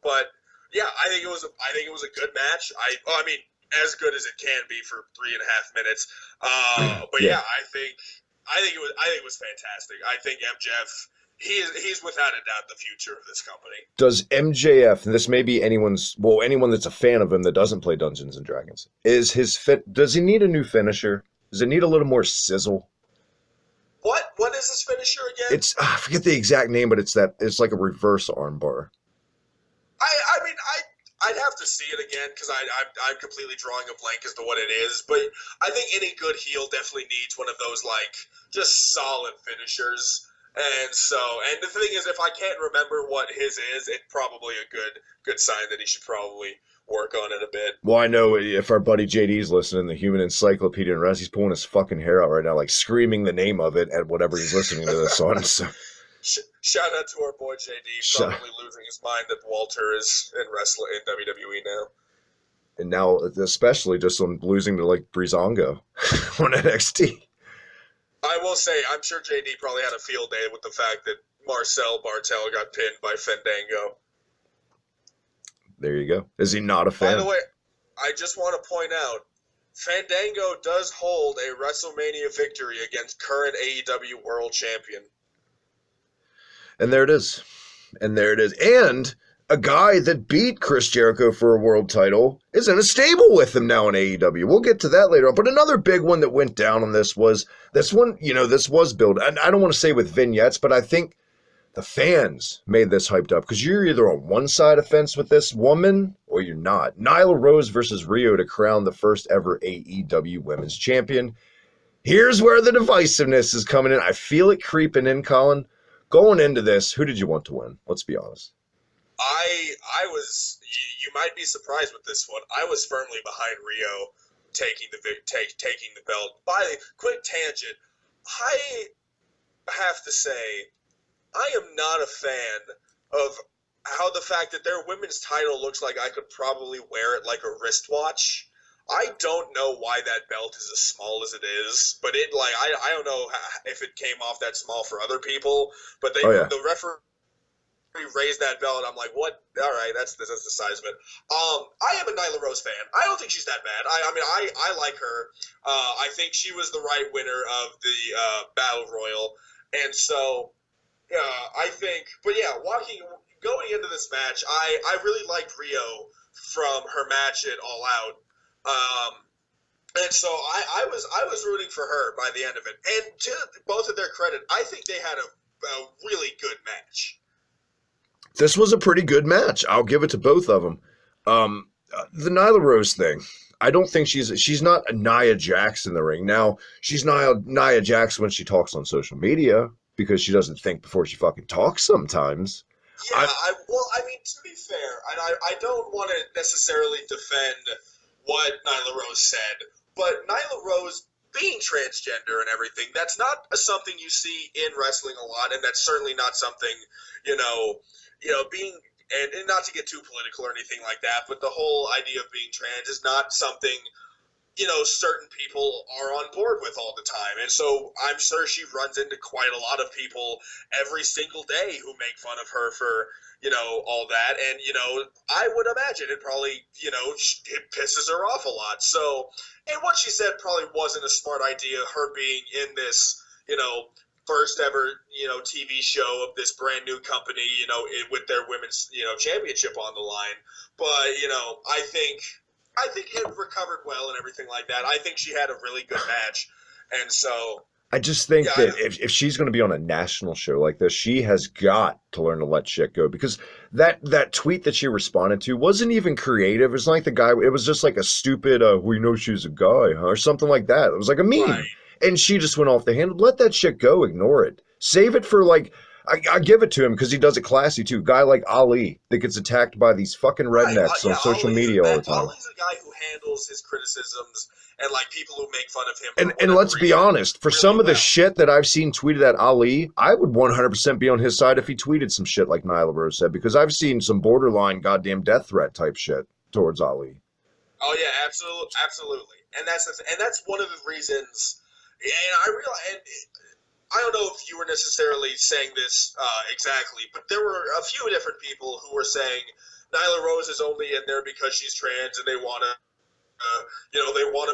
but yeah, I think it was a good match. I mean, as good as it can be for 3.5 minutes. But yeah, I think it was fantastic. I think MJF, he's without a doubt the future of this company. Does MJF, and this may be anyone that's a fan of him that doesn't play Dungeons and Dragons, does he need a new finisher? Does it need a little more sizzle? What is this finisher again? It's I forget the exact name, but it's like a reverse armbar. I mean, I'd have to see it again because I'm completely drawing a blank as to what it is. But I think any good heel definitely needs one of those just solid finishers. And the thing is, if I can't remember what his is, it's probably a good sign that he should probably work on it a bit. Well, I know if our buddy JD's listening, the Human Encyclopedia and Rest, he's pulling his fucking hair out right now, screaming the name of it at whatever he's listening to this on. So. Shout out to our boy JD, probably losing his mind that Walter is in WWE now. And now, especially just on losing to Breezango on NXT. I will say, I'm sure JD probably had a field day with the fact that Marcel Bartel got pinned by Fandango. There you go. Is he not a fan? By the way, I just want to point out, Fandango does hold a WrestleMania victory against current AEW World Champion. And there it is. And a guy that beat Chris Jericho for a world title is in a stable with him now in AEW. We'll get to that later on. But another big one that went down on this was this one, this was billed. And I don't want to say with vignettes, but I think the fans made this hyped up because you're either on one side of the fence with this woman or you're not. Nyla Rose versus Rio to crown the first ever AEW Women's Champion. Here's where the divisiveness is coming in. I feel it creeping in, Colin. Going into this, who did you want to win? Let's be honest. You might be surprised with this one. I was firmly behind Rio taking the belt. By the quick tangent, I have to say I am not a fan of how the fact that their women's title looks like I could probably wear it like a wristwatch. I don't know why that belt is as small as it is, but I don't know if it came off that small for other people, but Oh yeah. the referee raised that belt, and I'm like, what? All right, that's the size of it. I am a Nyla Rose fan. I don't think she's that bad. I like her. I think she was the right winner of the Battle Royal, and so I think. But yeah, going into this match, I really liked Rio from her match at All Out. And so I was rooting for her by the end of it. And to both of their credit, I think they had a really good match. This was a pretty good match. I'll give it to both of them. The Nyla Rose thing. I don't think she's not a Nia Jax in the ring. Now, she's Nia Jax when she talks on social media because she doesn't think before she fucking talks sometimes. Yeah, to be fair, and I don't want to necessarily defend what Nyla Rose said, but Nyla Rose being transgender and everything, that's not something you see in wrestling a lot, and that's certainly not something, being, and not to get too political or anything like that, but the whole idea of being trans is not something, certain people are on board with all the time. And so I'm sure she runs into quite a lot of people every single day who make fun of her for, all that. And, I would imagine it probably, it pisses her off a lot. So, and what she said probably wasn't a smart idea, her being in this, first ever, TV show of this brand new company, with their women's, championship on the line. But, I think it recovered well and everything like that. I think she had a really good match. And so I just think that if she's going to be on a national show like this, she has got to learn to let shit go, because that tweet that she responded to wasn't even creative. It was like it was just like a stupid, we know she's a guy, huh? Or something like that. It was like a meme. Right. And she just went off the handle. Let that shit go. Ignore it. Save it for I give it to him because he does it classy too. Guy like Ali that gets attacked by these fucking rednecks on social media all the time. Ali's a guy who handles his criticisms and people who make fun of him. And let's be honest, for really some of the shit that I've seen tweeted at Ali, I would 100% be on his side if he tweeted some shit like Nyla Rose said, because I've seen some borderline goddamn death threat type shit towards Ali. Oh yeah, absolutely. And that's one of the reasons. And I don't know if you were necessarily saying this exactly, but there were a few different people who were saying Nyla Rose is only in there because she's trans and they want to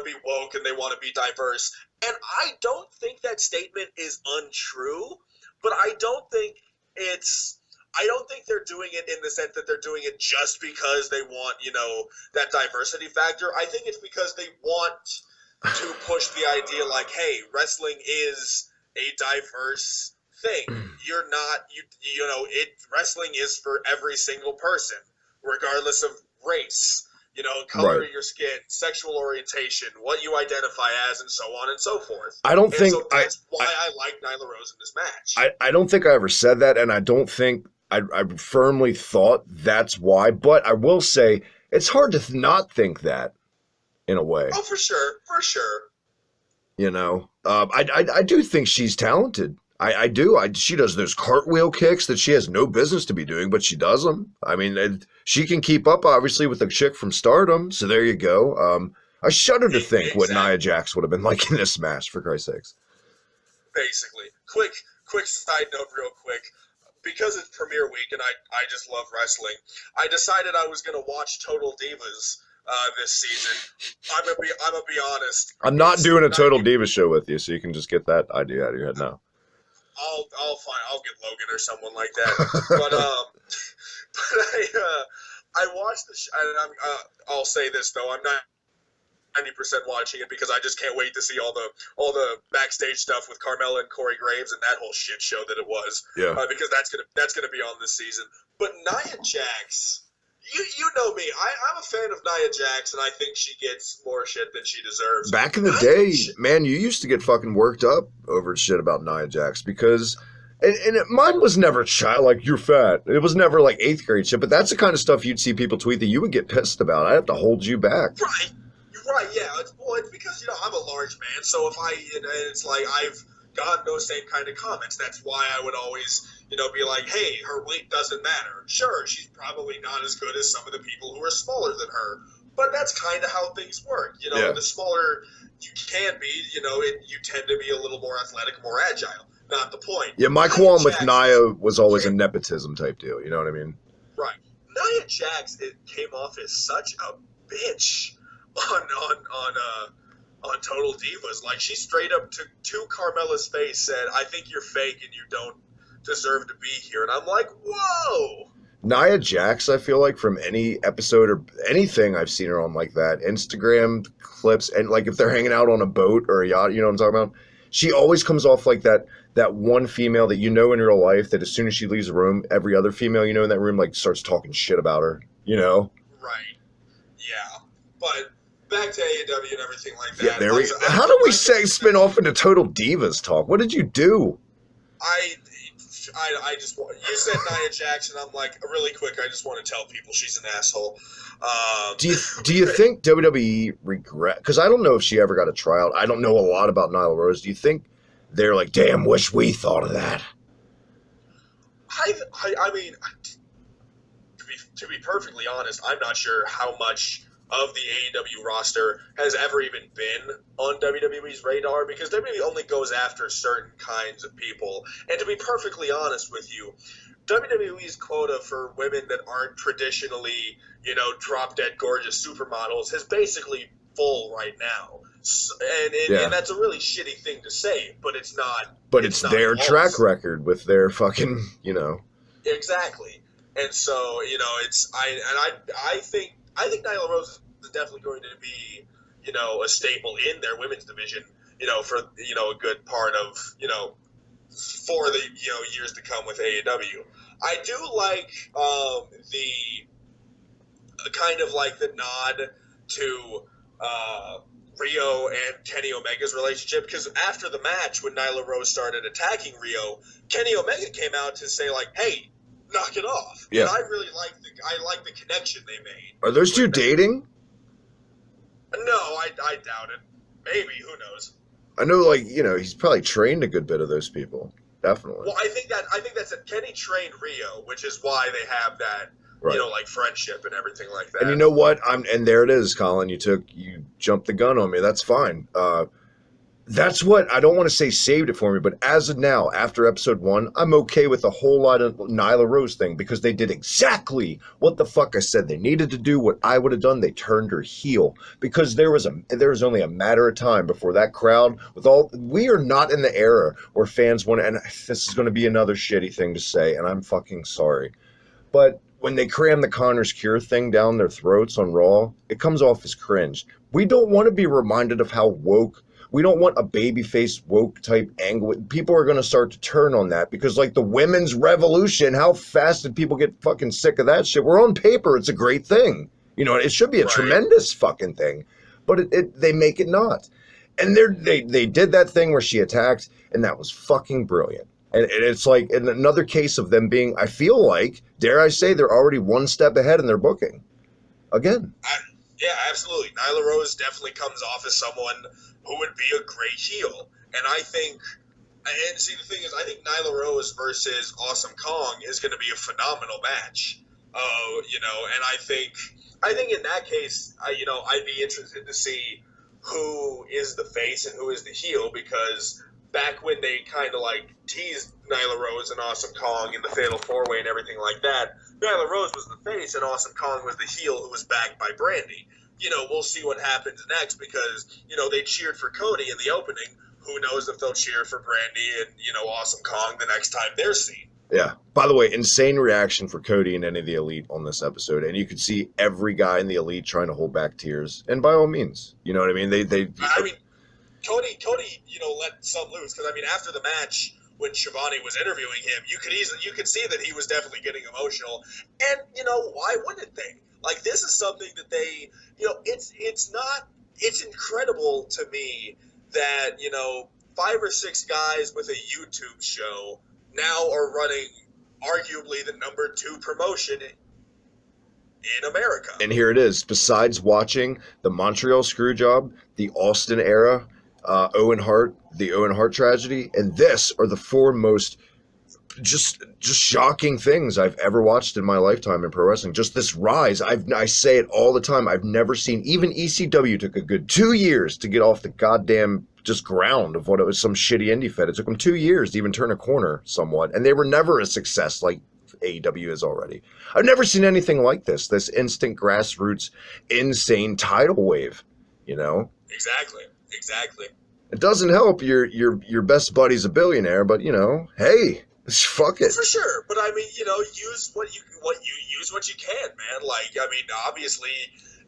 be woke and they want to be diverse. And I don't think that statement is untrue, but I don't think they're doing it in the sense that they're doing it just because they want, that diversity factor. I think it's because they want to push the idea hey, wrestling is a diverse thing. You're not, wrestling is for every single person, regardless of race, color of your skin, sexual orientation, what you identify as, and so on and so forth. I don't think that's why I like Nyla Rose in this match. I don't think I ever said that, and I don't think I firmly thought that's why, but I will say it's hard to not think that in a way. Oh, for sure. I do think she's talented. I do. She does those cartwheel kicks that she has no business to be doing, but she does them. I mean, she can keep up, obviously, with the chick from Stardom. So there you go. I shudder to think what Nia Jax would have been like in this match, for Christ's sakes. Basically. Quick side note real quick. Because it's premiere week and I just love wrestling, I decided I was going to watch Total Divas this season. I'm gonna be honest. I'm not doing a Total Divas show with you, so you can just get that idea out of your head now. I'll get Logan or someone like that. But I watched the and I'll say this though, I'm not 90% watching it because I just can't wait to see all the backstage stuff with Carmella and Corey Graves and that whole shit show that it was. Yeah. Because that's gonna be on this season. But Nia Jax. You know me. I'm a fan of Nia Jax, and I think she gets more shit than she deserves. Back in the day, man, you used to get fucking worked up over shit about Nia Jax because Mine was never child, like, you're fat. It was never like 8th grade shit, but that's the kind of stuff you'd see people tweet that you would get pissed about. I have to hold you back. Right. You're right. Yeah. It's because I'm a large man, so if it's like I've gotten those same kind of comments. That's why I would always be like, hey, her weight doesn't matter. Sure, she's probably not as good as some of the people who are smaller than her, but that's kind of how things work. Yeah. The smaller you can be, you tend to be a little more athletic, more agile. Not the point. Yeah, my qualm with Nia was always a nepotism type deal. You know what I mean? Right. Nia Jax came off as such a bitch on Total Divas. Like, she straight up took to Carmella's face, said, "I think you're fake and you don't deserve to be here." And I'm like, whoa. Nia Jax, I feel like from any episode or anything I've seen her on like that, Instagram clips, and like if they're hanging out on a boat or a yacht, you know what I'm talking about? She always comes off like that one female that in real life that as soon as she leaves the room, every other female in that room like starts talking shit about her, Right. Yeah. But back to AEW and everything like that. Yeah, how do we spin off into Total Divas talk? What did you do? I just want, you said Nia Jax, and I'm like, really quick, I just want to tell people she's an asshole. Do you think WWE regret? Because I don't know if she ever got a tryout. I don't know a lot about Nyla Rose. Do you think they're like, damn, wish we thought of that? I mean, to be perfectly honest, I'm not sure how much of the AEW roster has ever even been on WWE's radar, because WWE only goes after certain kinds of people. And to be perfectly honest with you, WWE's quota for women that aren't traditionally, drop-dead gorgeous supermodels is basically full right now. And that's a really shitty thing to say, but it's not. But it's their track record with their fucking, Exactly. And so, I think Nyla Rose is definitely going to be, a staple in their women's division, for, a good part of, for the, years to come with AEW. I do like the kind of like the nod to Rio and Kenny Omega's relationship, because after the match, when Nyla Rose started attacking Rio, Kenny Omega came out to say like, hey, knock it off. Yeah. And I really like the connection they made. Are those two dating? No, I doubt it. Maybe, who knows? I know, like, he's probably trained a good bit of those people. Definitely. Well, I think that's it. Kenny trained Rio, which is why they have that, right, like friendship and everything like that. And you know what? And there it is, Colin. You jumped the gun on me. That's fine. That's what, I don't want to say saved it for me, but as of now, after episode 1, I'm okay with a whole lot of Nyla Rose thing, because they did exactly what the fuck I said they needed to do, what I would have done. They turned her heel, because there was only a matter of time before that crowd we are not in the era where fans want to, and this is going to be another shitty thing to say, and I'm fucking sorry, but when they cram the Connor's Cure thing down their throats on Raw, it comes off as cringe. We don't want to be reminded of how woke. We don't want a babyface woke type angle. People are going to start to turn on that, because like the women's revolution, how fast did people get fucking sick of that shit? We're on paper, it's a great thing. It should be a tremendous fucking thing, but they make it not. And they did that thing where she attacked, and that was fucking brilliant. And it's like in another case of them being, I feel like, dare I say, they're already one step ahead in their booking. Again. Yeah, absolutely. Nyla Rose definitely comes off as someone who would be a great heel. And I think, and see, the thing is, I think Nyla Rose versus Awesome Kong is going to be a phenomenal match. And I think in that case, I'd be interested to see who is the face and who is the heel, because back when they kind of like teased Nyla Rose and Awesome Kong in the Fatal 4-Way and everything like that, Nyla Rose was the face and Awesome Kong was the heel who was backed by Brandy. We'll see what happens next, because, they cheered for Cody in the opening. Who knows if they'll cheer for Brandy and, Awesome Kong the next time they're seen. Yeah. By the way, insane reaction for Cody and any of the Elite on this episode. And you could see every guy in the Elite trying to hold back tears. And by all means, you know what I mean? Cody, let some loose, because after the match, when Shivani was interviewing him, you could see that he was definitely getting emotional. And why wouldn't they? Like, this is something that they, it's incredible to me that 5 or 6 guys with a YouTube show now are running arguably the number 2 promotion in America. And here it is. Besides watching the Montreal Screwjob, the Austin era, the Owen Hart tragedy, and this are the 4 most just shocking things I've ever watched in my lifetime in pro wrestling. Just this rise. I say it all the time. I've never seen, even ECW took a good 2 years to get off the goddamn just ground of what it was, some shitty indie fed. It took them 2 years to even turn a corner somewhat, and they were never a success like AEW is already. I've never seen anything like this instant grassroots, insane tidal wave, you know? Exactly. It doesn't help your best buddy's a billionaire, but you know, hey, fuck it. For sure, but I mean, you know, use what you can, man. Like, I mean, obviously,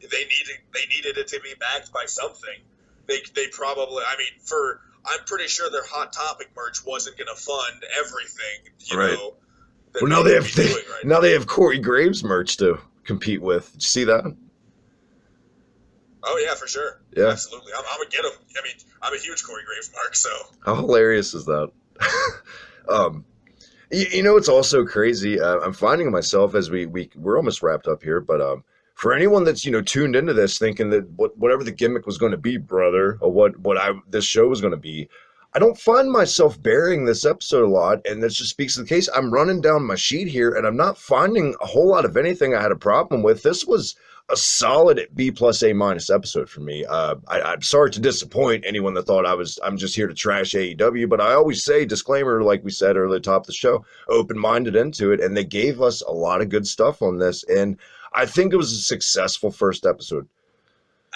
they needed it to be backed by something. They probably, I mean, I'm pretty sure their Hot Topic merch wasn't going to fund everything, you know. Well, now they have Corey Graves merch to compete with. Did you see that? Oh yeah, for sure. Yeah, absolutely. I'm gonna get him. I mean, I'm a huge Corey Graves mark. So how hilarious is that? You know, it's also crazy. I'm finding myself as we're almost wrapped up here, but for anyone that's, you know, tuned into this thinking that whatever the gimmick was going to be, brother, or this show was going to be, I don't find myself burying this episode a lot, and this just speaks to the case. I'm running down my sheet here, and I'm not finding a whole lot of anything I had a problem with. This was a solid B plus A minus episode for me. I'm sorry to disappoint anyone that thought I'm just here to trash AEW, but I always say, disclaimer, like we said earlier at the top of the show, open-minded into it, and they gave us a lot of good stuff on this, and I think it was a successful first episode.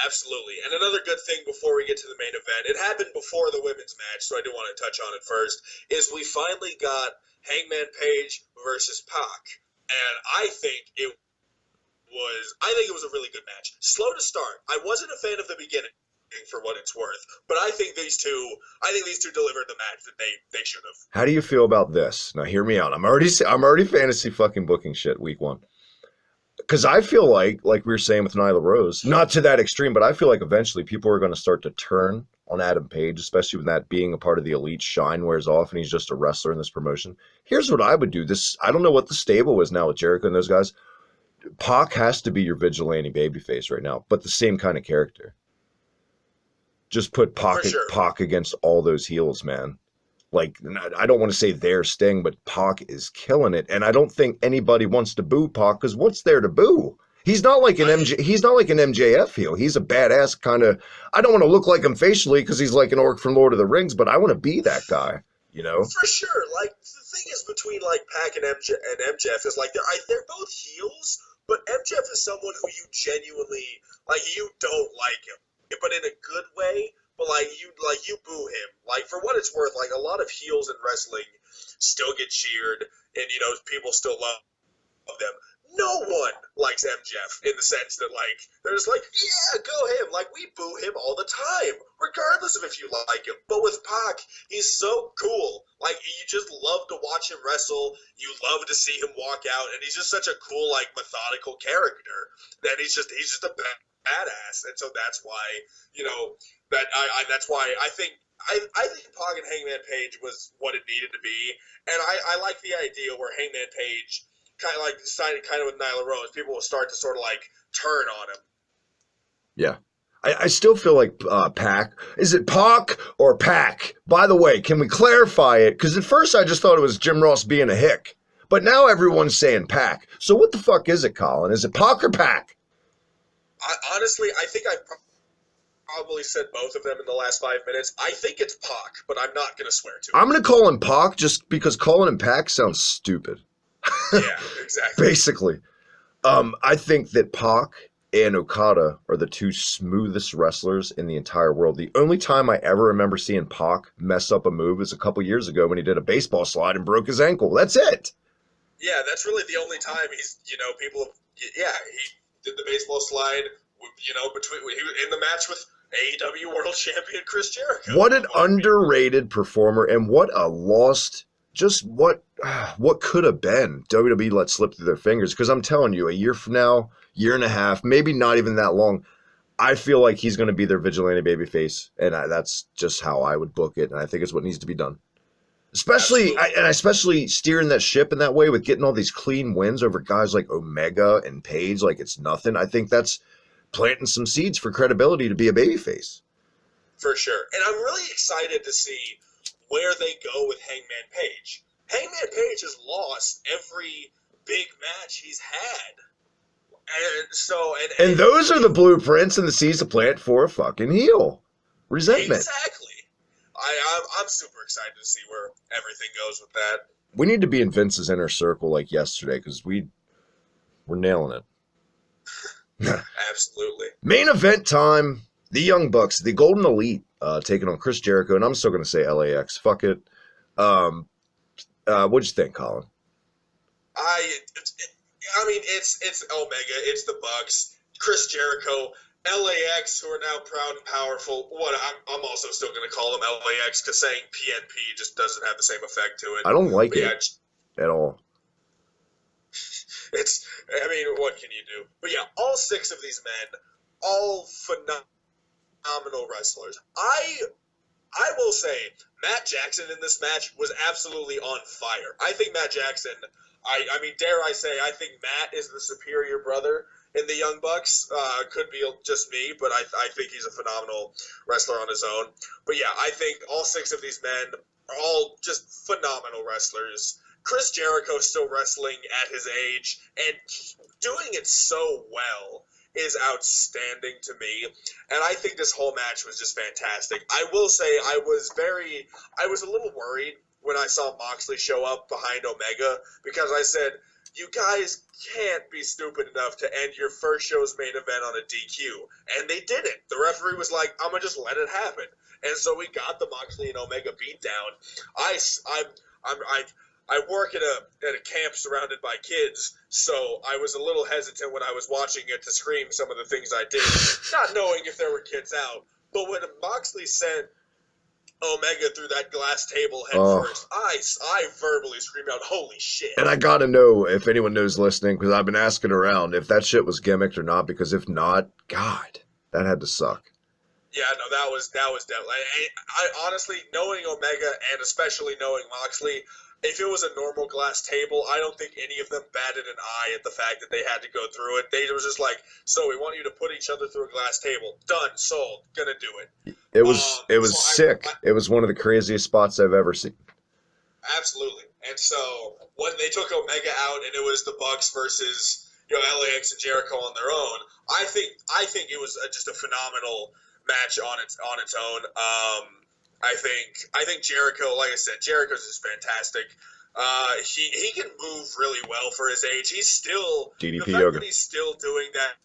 Absolutely. And another good thing before we get to the main event, it happened before the women's match, so I do want to touch on it first, is we finally got Hangman Page versus Pac. And I think it was a really good match. Slow to start. I wasn't a fan of the beginning, for what it's worth, but I think these two delivered the match that they should have. How do you feel about this? Now hear me out. I'm already fantasy fucking booking shit week 1. Because I feel like we were saying with Nyla Rose, not to that extreme, but I feel like eventually people are going to start to turn on Adam Page, especially when that being a part of the Elite shine wears off and he's just a wrestler in this promotion. Here's what I would do. I don't know what the stable is now with Jericho and those guys. Pac has to be your vigilante babyface right now, but the same kind of character. Just put Pac against all those heels, man. Like, I don't want to say their Sting, but Pac is killing it, and I don't think anybody wants to boo Pac because what's there to boo? He's not like an MJF heel. He's a badass kind of. I don't want to look like him facially because he's like an orc from Lord of the Rings, but I want to be that guy. You know, for sure. Like, the thing is between like Pac and MJF is like they're both heels, but MJF is someone who you genuinely like. You don't like him, but in a good way. But you boo him. Like, for what it's worth, like a lot of heels in wrestling still get cheered, and you know people still love them. No one likes MJF in the sense that like they're just like, yeah, go him. Like, we boo him all the time, regardless of if you like him. But with Pac, he's so cool. Like, you just love to watch him wrestle. You love to see him walk out, and he's just such a cool, like, methodical character that he's just a badass. And so that's why, you know, that's why I think Pac and Hangman Page was what it needed to be, and I like the idea where Hangman Page kind of like decided kind of with Nyla Rose, people will start to sort of like turn on him. Yeah. I still feel like Pac. Is it Pac or Pac? By the way, can we clarify it? Because at first I just thought it was Jim Ross being a hick, but now everyone's saying Pac. So what the fuck is it, Colin? Is it Pac or Pac? Honestly, I think I probably said both of them in the last 5 minutes. I think it's Pac, but I'm not going to swear to it. I'm going to call him Pac just because calling him Pac sounds stupid. Yeah, exactly. Basically. I think that Pac and Okada are the two smoothest wrestlers in the entire world. The only time I ever remember seeing Pac mess up a move is a couple years ago when he did a baseball slide and broke his ankle. That's it. Yeah, that's really the only time he's, you know, he did the baseball slide, you know, in the match with AEW World Champion Chris Jericho. What an underrated performer, and what a lost, just what could have been. WWE let slip through their fingers, because I'm telling you, a year from now, year and a half, maybe not even that long, I feel like he's going to be their vigilante babyface, and that's just how I would book it, and I think it's what needs to be done. Especially steering that ship in that way with getting all these clean wins over guys like Omega and Page like it's nothing. I think that's planting some seeds for credibility to be a babyface. For sure. And I'm really excited to see where they go with Hangman Page. Hangman Page has lost every big match he's had. And those are the blueprints and the seeds to plant for a fucking heel. Resentment. Exactly. I'm super excited to see where everything goes with that. We need to be in Vince's inner circle like yesterday because we're nailing it. Absolutely. Main event time. The Young Bucks, the Golden Elite, taking on Chris Jericho, and I'm still going to say LAX. Fuck it. What'd you think, Colin? I mean, it's Omega, it's the Bucks, Chris Jericho, LAX, who are now proud and powerful. I'm also still going to call them LAX because saying PNP just doesn't have the same effect to it. I don't like it at all. What can you do? But yeah, all 6 of these men, all phenomenal wrestlers. I will say Matt Jackson in this match was absolutely on fire. I think Matt Jackson, I mean, dare I say, I think Matt is the superior brother in the Young Bucks. Could be just me, but I think he's a phenomenal wrestler on his own. But yeah, I think all 6 of these men are all just phenomenal wrestlers. Chris Jericho still wrestling at his age and doing it so well is outstanding to me, and I think this whole match was just fantastic. I will say I was a little worried when I saw Moxley show up behind Omega because I said, you guys can't be stupid enough to end your first show's main event on a DQ, and they didn't. The referee was like, I'm gonna just let it happen, and so we got the Moxley and Omega beatdown. I work at a camp surrounded by kids, so I was a little hesitant when I was watching it to scream some of the things I did, not knowing if there were kids out. But when Moxley sent Omega through that glass table head first, I verbally screamed out, holy shit. And I gotta know if anyone knows listening, because I've been asking around if that shit was gimmicked or not, because if not, God, that had to suck. Yeah, no, that was definitely. I honestly, knowing Omega and especially knowing Moxley, if it was a normal glass table, I don't think any of them batted an eye at the fact that they had to go through it. They was just like, so we want you to put each other through a glass table. Done, sold, gonna do it. It was sick. It was one of the craziest spots I've ever seen. Absolutely. And so when they took Omega out and it was the Bucks versus LAX and Jericho on their own, I think it was just a phenomenal match on its own. I think Jericho, like I said, Jericho's just fantastic. He can move really well for his age. He's still DDP the fact yoga. that he's still doing that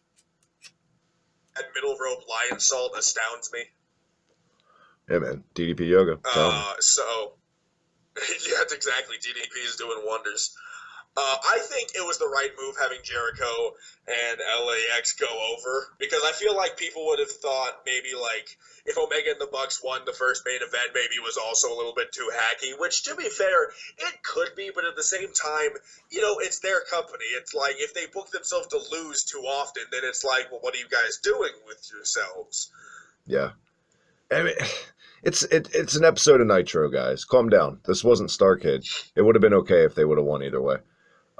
middle rope lion salt astounds me. Yeah, man, DDP yoga. So yeah, that's exactly. DDP is doing wonders. I think it was the right move having Jericho and LAX go over because I feel like people would have thought maybe like if Omega and the Bucks won the first main event, maybe it was also a little bit too hacky, which to be fair, it could be, but at the same time, it's their company. It's like if they book themselves to lose too often, then it's like, well, what are you guys doing with yourselves? Yeah. I mean, it's an episode of Nitro, guys. Calm down. This wasn't Starrcade. It would have been okay if they would have won either way.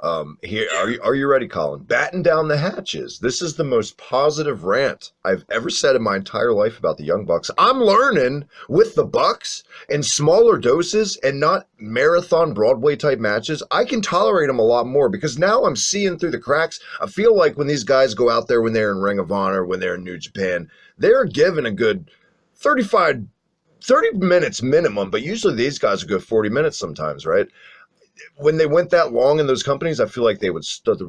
Are you ready, Colin? Batten down the hatches. This is the most positive rant I've ever said in my entire life about the Young Bucks. I'm learning with the Bucks in smaller doses and not marathon Broadway type matches. I can tolerate them a lot more because now I'm seeing through the cracks. I feel like when these guys go out there, when they're in Ring of Honor, when they're in New Japan, they're given a good 30 minutes minimum, but usually these guys are good 40 minutes sometimes, right? When they went that long in those companies, I feel like the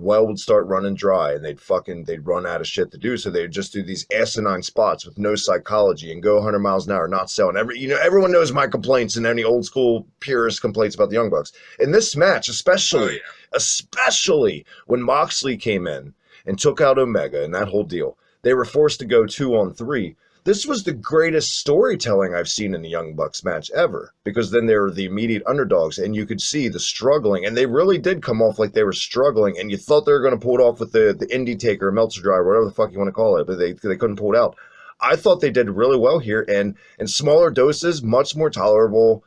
well would start running dry and they'd run out of shit to do. So they'd just do these asinine spots with no psychology and go 100 miles an hour, not selling. Everyone knows my complaints and any old school purist complaints about the Young Bucks. In this match, especially when Moxley came in and took out Omega and that whole deal, they were forced to go 2-on-3. This was the greatest storytelling I've seen in a Young Bucks match ever, because then they were the immediate underdogs, and you could see the struggling, and they really did come off like they were struggling, and you thought they were going to pull it off with the Indie Taker, Meltzer Drive, whatever the fuck you want to call it, but they couldn't pull it out. I thought they did really well here, and in smaller doses, much more tolerable,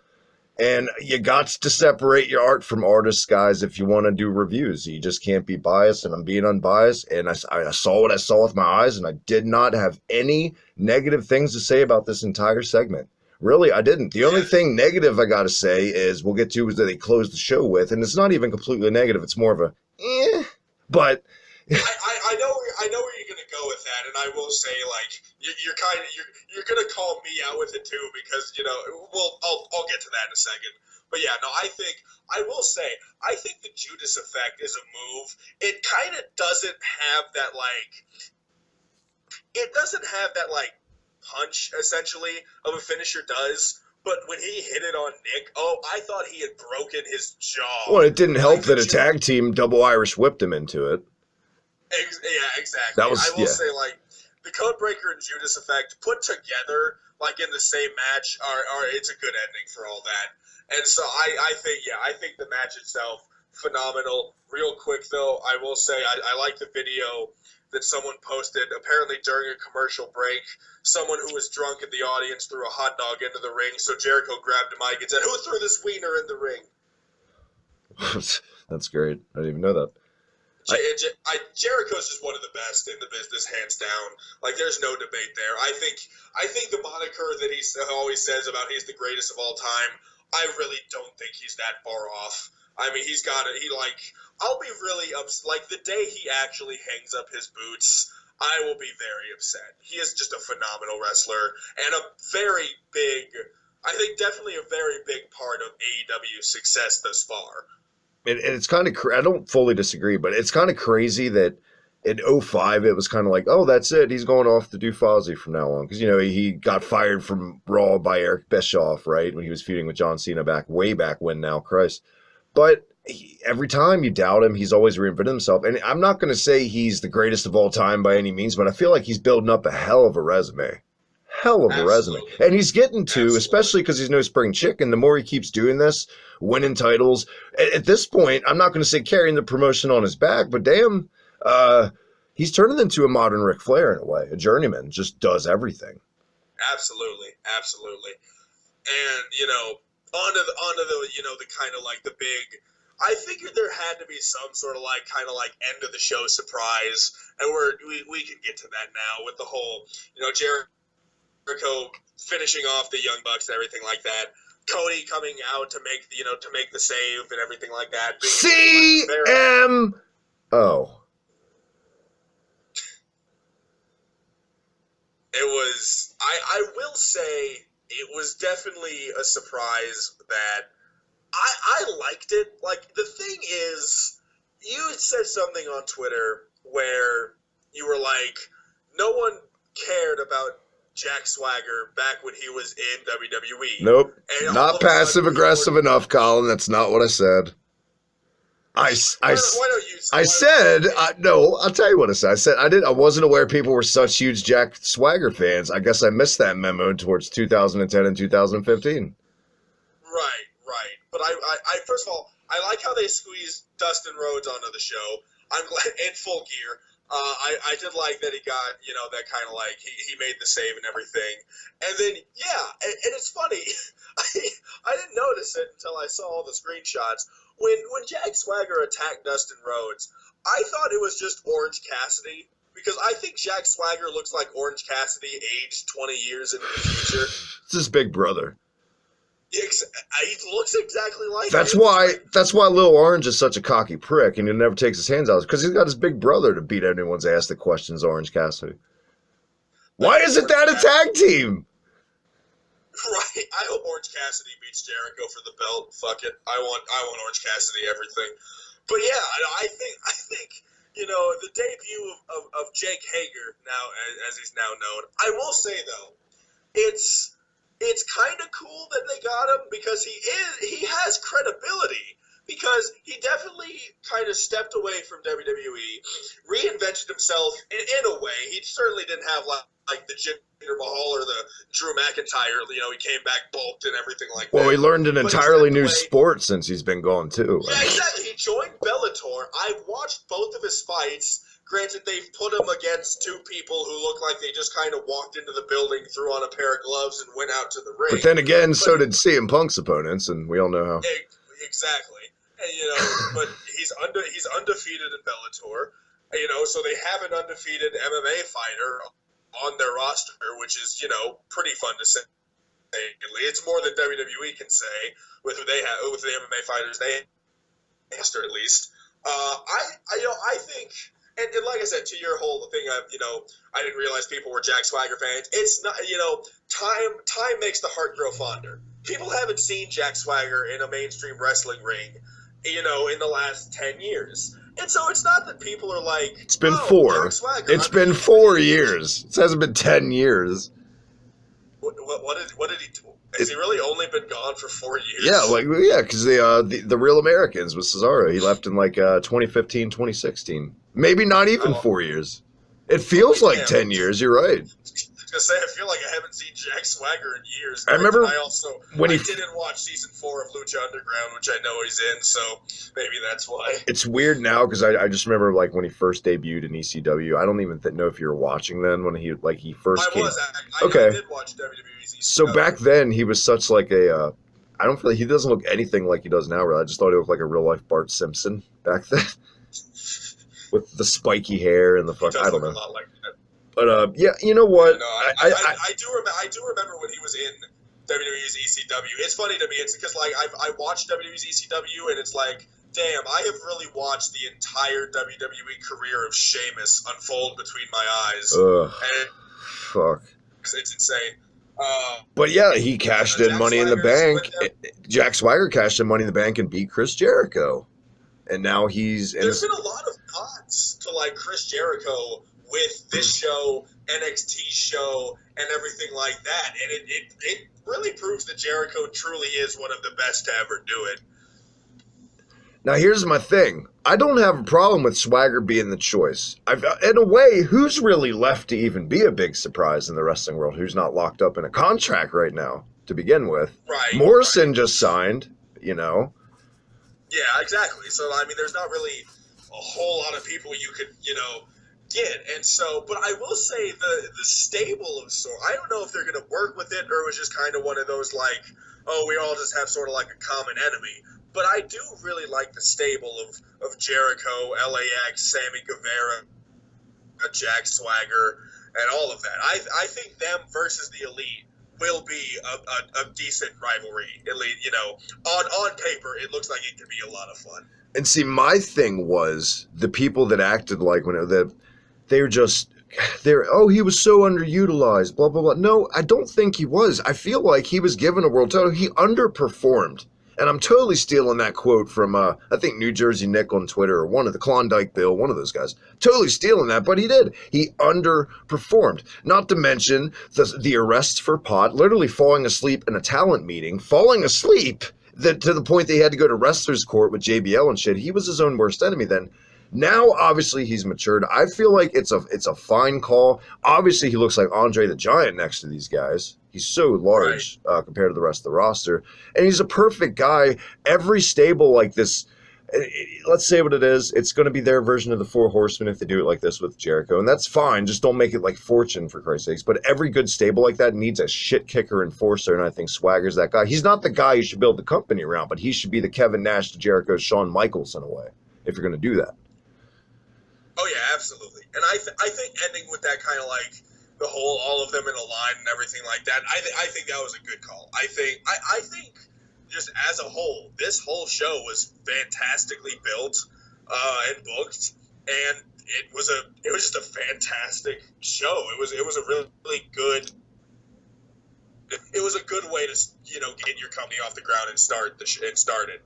And you got to separate your art from artists, guys, if you want to do reviews. You just can't be biased, and I'm being unbiased. And I saw what I saw with my eyes, and I did not have any negative things to say about this entire segment. Really, I didn't. The only thing negative I got to say is we'll get to is that they closed the show with, and it's not even completely negative. It's more of a, but... I know where you're gonna go with that, and I will say, like, you're gonna call me out with it too, because I'll get to that in a second. But yeah, no, I think the Judas effect is a move. It kind of doesn't have that punch essentially of a finisher does. But when he hit it on Nick, I thought he had broken his jaw. Well, it didn't help that a tag team double Irish whipped him into it. Yeah, exactly. I will say, like, the Codebreaker and Judas effect put together, like, in the same match, it's a good ending for all that. And so I think the match itself, phenomenal. Real quick, though, I will say I like the video that someone posted, apparently during a commercial break. Someone who was drunk in the audience threw a hot dog into the ring, so Jericho grabbed a mic and said, "Who threw this wiener in the ring?" That's great. I didn't even know that. Jericho's just one of the best in the business, hands down. Like, there's no debate there. I think the moniker that he always says about he's the greatest of all time, I really don't think he's that far off. I mean, he's got it. I'll be really upset. Like, the day he actually hangs up his boots, I will be very upset. He is just a phenomenal wrestler and a very big, I think definitely a very big part of AEW's success thus far. And it's kind of, I don't fully disagree, but it's kind of crazy that in 2005, it was kind of like, oh, that's it. He's going off to do Fozzy from now on. Because, he got fired from Raw by Eric Bischoff, right? When he was feuding with John Cena way back when now, Christ. But every time you doubt him, he's always reinvented himself. And I'm not going to say he's the greatest of all time by any means, but I feel like he's building up a hell of a resume. A resume. And he's getting to, especially because he's no spring chicken, the more he keeps doing this, winning titles. At this point, I'm not going to say carrying the promotion on his back, but damn, he's turning into a modern Ric Flair in a way. A journeyman, just does everything. Absolutely. And, onto the kind of like the big, I figured there had to be some sort of kind of end of the show surprise, and we can get to that now with the whole, Jericho finishing off the Young Bucks and everything like that. Cody coming out to make the save and everything like that. CMO. It was. I will say it was definitely a surprise that I liked it. Like, the thing is, you said something on Twitter where you were like, no one cared about Jack Swagger back when he was in WWE. Nope. Not passive aggressive enough, Colin. That's not what I said. I'll tell you what I said. I wasn't aware people were such huge Jack Swagger fans. I guess I missed that memo towards 2010 and 2015. Right. But I first of all, I like how they squeezed Dustin Rhodes onto the show. I'm glad, in full gear. I did like that he got, that kind of he made the save and everything. And then, and it's funny. I didn't notice it until I saw all the screenshots. When Jack Swagger attacked Dustin Rhodes, I thought it was just Orange Cassidy, because I think Jack Swagger looks like Orange Cassidy aged 20 years into the future. It's his big brother. He looks exactly like That's him. That's why Lil Orange is such a cocky prick, and he never takes his hands out, because he's got his big brother to beat anyone's ass that questions Orange Cassidy. Why isn't that a tag team? Right. I hope Orange Cassidy beats Jericho for the belt. Fuck it. I want Orange Cassidy everything. But yeah, I think the debut of Jake Hager, now as he's now known. I will say though, it's kind of cool that they got him, because he has credibility, because he definitely kind of stepped away from WWE, reinvented himself in a way. He certainly didn't have like the Jinder Mahal or the Drew McIntyre. He came back bulked and everything like that. Well, he learned an entirely new sport since he's been gone too. Yeah, exactly. He joined Bellator. I watched both of his fights. Granted, they've put him against two people who look like they just kind of walked into the building, threw on a pair of gloves, and went out to the ring. But then again, so did CM Punk's opponents, and we all know how. Exactly. And, but he's undefeated in Bellator. So they have an undefeated MMA fighter on their roster, which is, pretty fun to say. It's more than WWE can say with who they have, with the MMA fighters they roster at least. I think, and like I said, to your whole thing of, I didn't realize people were Jack Swagger fans. It's not, time makes the heart grow fonder. People haven't seen Jack Swagger in a mainstream wrestling ring, in the last 10 years. And so it's not that people are like, it's been 4. It's been 4 years. It hasn't been 10 years. What did he do? Has he really only been gone for 4 years? Yeah, because the Real Americans with Cesaro, he left in 2015, 2016. Maybe not even 4 years. It feels like 10 years. You're right. I was gonna say, I feel like I haven't seen Jack Swagger in years. I remember I didn't watch season 4 of Lucha Underground, which I know he's in, so maybe that's why. It's weird now because I just remember when he first debuted in ECW. I don't even know if you were watching then when he first came. I did watch WWE's ECW. So back then he was such a. I don't feel like he doesn't look anything like he does now. Really, I just thought he looked like a real life Bart Simpson back then, with the spiky hair and the fuck. I don't know. A lot like that. But yeah, you know what? No, I do remember when he was in WWE's ECW. It's funny to me. It's because I watched WWE's ECW and it's like, damn, I have really watched the entire WWE career of Sheamus unfold between my eyes. Ugh, and fuck. It's insane. But yeah, he cashed in Money in the Bank. Jack Swagger cashed in Money in the Bank and beat Chris Jericho, and now he's. There's been a lot of nods to Chris Jericho with this show, NXT show, and everything like that. And it really proves that Jericho truly is one of the best to ever do it. Now, here's my thing. I don't have a problem with Swagger being the choice. In a way, who's really left to even be a big surprise in the wrestling world? Who's not locked up in a contract right now to begin with? Right. Morrison just signed, Yeah, exactly. So, there's not really a whole lot of people you could, get. And so, but I will say the stable of sort, I don't know if they're going to work with it or it was just kind of one of those we all just have sort of a common enemy. But I do really like the stable of Jericho, LAX, Sammy Guevara, Jack Swagger, and all of that. I think them versus the Elite will be a decent rivalry. At least, on paper, it looks like it could be a lot of fun. And see, my thing was the people that acted like he was so underutilized, blah, blah, blah. No, I don't think he was. I feel like he was given a world title. He underperformed. And I'm totally stealing that quote from, I think, New Jersey Nick on Twitter, or one of the Klondike Bill, one of those guys. Totally stealing that, but he did. He underperformed. Not to mention the arrests for pot, literally falling asleep in a talent meeting, to the point that he had to go to wrestler's court with JBL and shit. He was his own worst enemy then. Now, obviously, he's matured. I feel like it's a fine call. Obviously, he looks like Andre the Giant next to these guys. He's so large compared to the rest of the roster. And he's a perfect guy. Every stable like this, let's say what it is, it's going to be their version of the Four Horsemen if they do it like this with Jericho. And that's fine. Just don't make it like Fortune, for Christ's sakes. But every good stable like that needs a shit kicker enforcer, and I think Swagger's that guy. He's not the guy you should build the company around, but he should be the Kevin Nash to Jericho's Shawn Michaels in a way, if you're going to do that. Oh, yeah, absolutely. And I think ending with that kind of the whole all of them in a line and everything like that, I think that was a good call. I think just as a whole, this whole show was fantastically built and booked, and it was just a fantastic show. It was a really good. It was a good way to get your company off the ground and start it.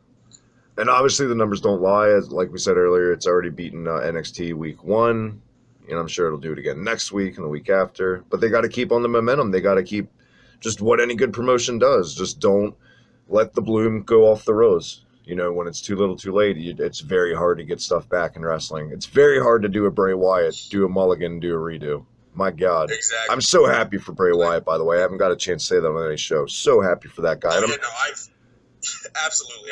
And obviously the numbers don't lie. Like we said earlier, it's already beaten NXT week 1. And I'm sure it'll do it again next week and the week after. But they got to keep on the momentum. They got to keep just what any good promotion does. Just don't let the bloom go off the rose. When it's too little too late, it's very hard to get stuff back in wrestling. It's very hard to do a Bray Wyatt, do a mulligan, do a redo. My God. Exactly. I'm so happy for Bray Wyatt, by the way. I haven't got a chance to say that on any show. So happy for that guy. Absolutely.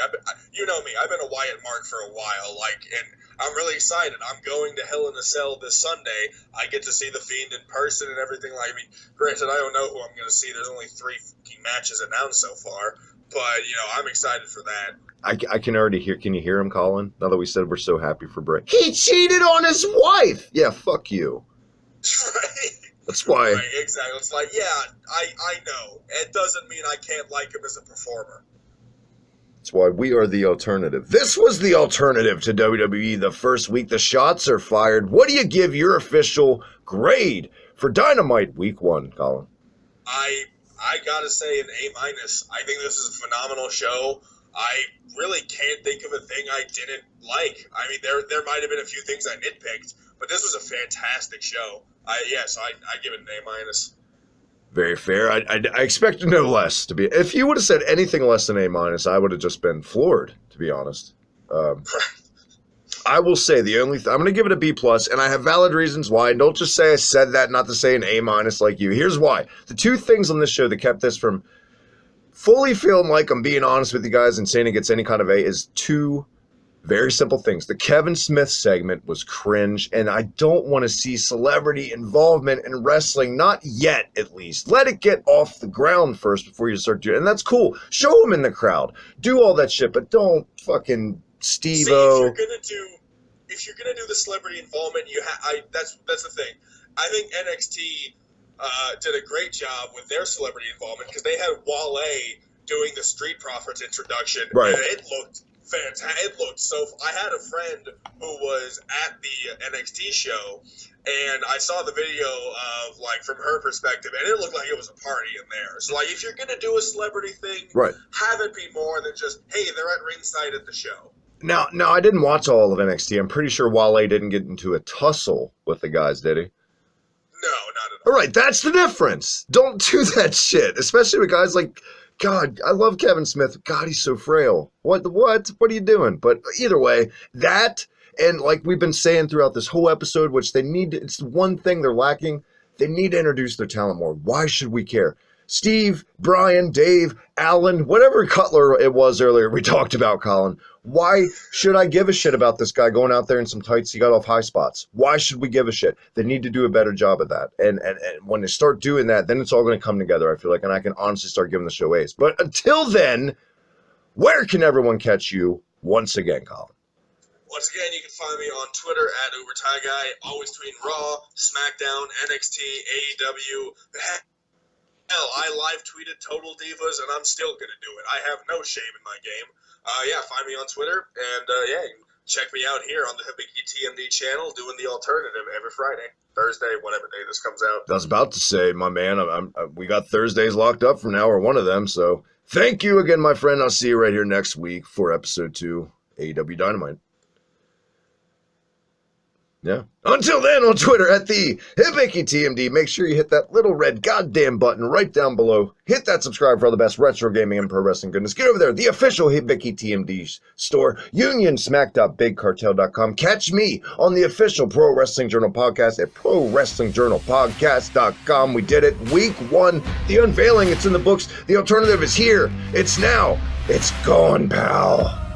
You know me. I've been a Wyatt mark for a while. And I'm really excited. I'm going to Hell in a Cell this Sunday. I get to see The Fiend in person and everything. Like, I mean, granted, I don't know who I'm going to see. There's only 3 fucking matches announced so far. But, you know, I'm excited for that. I can already hear. Can you hear him, Colin? Now that we said we're so happy for Bray. He cheated on his wife! Yeah, fuck you. Right? That's why. Right, exactly. It's like, yeah, I know. It doesn't mean I can't like him as a performer. That's why we are the alternative. This was the alternative to WWE the first week. The shots are fired. What do you give your official grade for Dynamite week 1, Colin? I gotta say an A-. I think this is a phenomenal show. I really can't think of a thing I didn't like. I mean, there might have been a few things I nitpicked, but this was a fantastic show. I give it an A-. Very fair. I expected no less to be. If you would have said anything less than A-, I would have just been floored, to be honest. I will say the only I'm going to give it a B+, and I have valid reasons why. And don't just say I said that not to say an A- like you. Here's why. The 2 things on this show that kept this from fully feeling like I'm being honest with you guys and saying it gets any kind of A is 2 very simple things. The Kevin Smith segment was cringe, and I don't want to see celebrity involvement in wrestling, not yet at least. Let it get off the ground first before you start doing it. And that's cool. Show them in the crowd. Do all that shit, but don't fucking Steve-O. If you're gonna do the celebrity involvement, that's the thing. I think NXT did a great job with their celebrity involvement because they had Wale doing the Street Profits introduction, right? And it looked fantastic. It looked so. I had a friend who was at the NXT show, and I saw the video of like from her perspective, and it looked like it was a party in there. So like, if you're gonna do a celebrity thing, right, have it be more than just, hey, they're at ringside at the show. Now, I didn't watch all of NXT. I'm pretty sure Wale didn't get into a tussle with the guys, did he? No, not at all. All right, that's the difference. Don't do that shit, especially with guys like, God, I love Kevin Smith. God, he's so frail. What are you doing? But either way, that, and like we've been saying throughout this whole episode, which they need to, it's one thing they're lacking. They need to introduce their talent more. Why should we care? Steve, Brian, Dave, Alan, whatever Cutler it was earlier we talked about, Colin. Why should I give a shit about this guy going out there in some tights he got off high spots? Why should we give a shit? They need to do a better job of that. And when they start doing that, then it's all going to come together, I feel like, and I can honestly start giving the show A's. But until then, where can everyone catch you once again, Colin? Once again, you can find me on Twitter at UberTieGuy, always tweeting Raw, SmackDown, NXT, AEW. Hell, I live tweeted Total Divas, and I'm still going to do it. I have no shame in my game. Find me on Twitter, and you can check me out here on the Hibiki TMD channel doing the alternative every Friday, Thursday, whatever day this comes out. I was about to say, my man, we got Thursdays locked up for now, or one of them, so thank you again, my friend. I'll see you right here next week for episode 2, AEW Dynamite. Yeah. Until then, on Twitter at the HibbikiTMD, make sure you hit that little red goddamn button right down below. Hit that subscribe for all the best retro gaming and pro wrestling goodness. Get over there, the official HibbikiTMD store, unionsmack.bigcartel.com. Catch me on the official Pro Wrestling Journal podcast at prowrestlingjournalpodcast.com. We did it. Week 1, the unveiling, it's in the books. The alternative is here. It's now. It's gone, pal.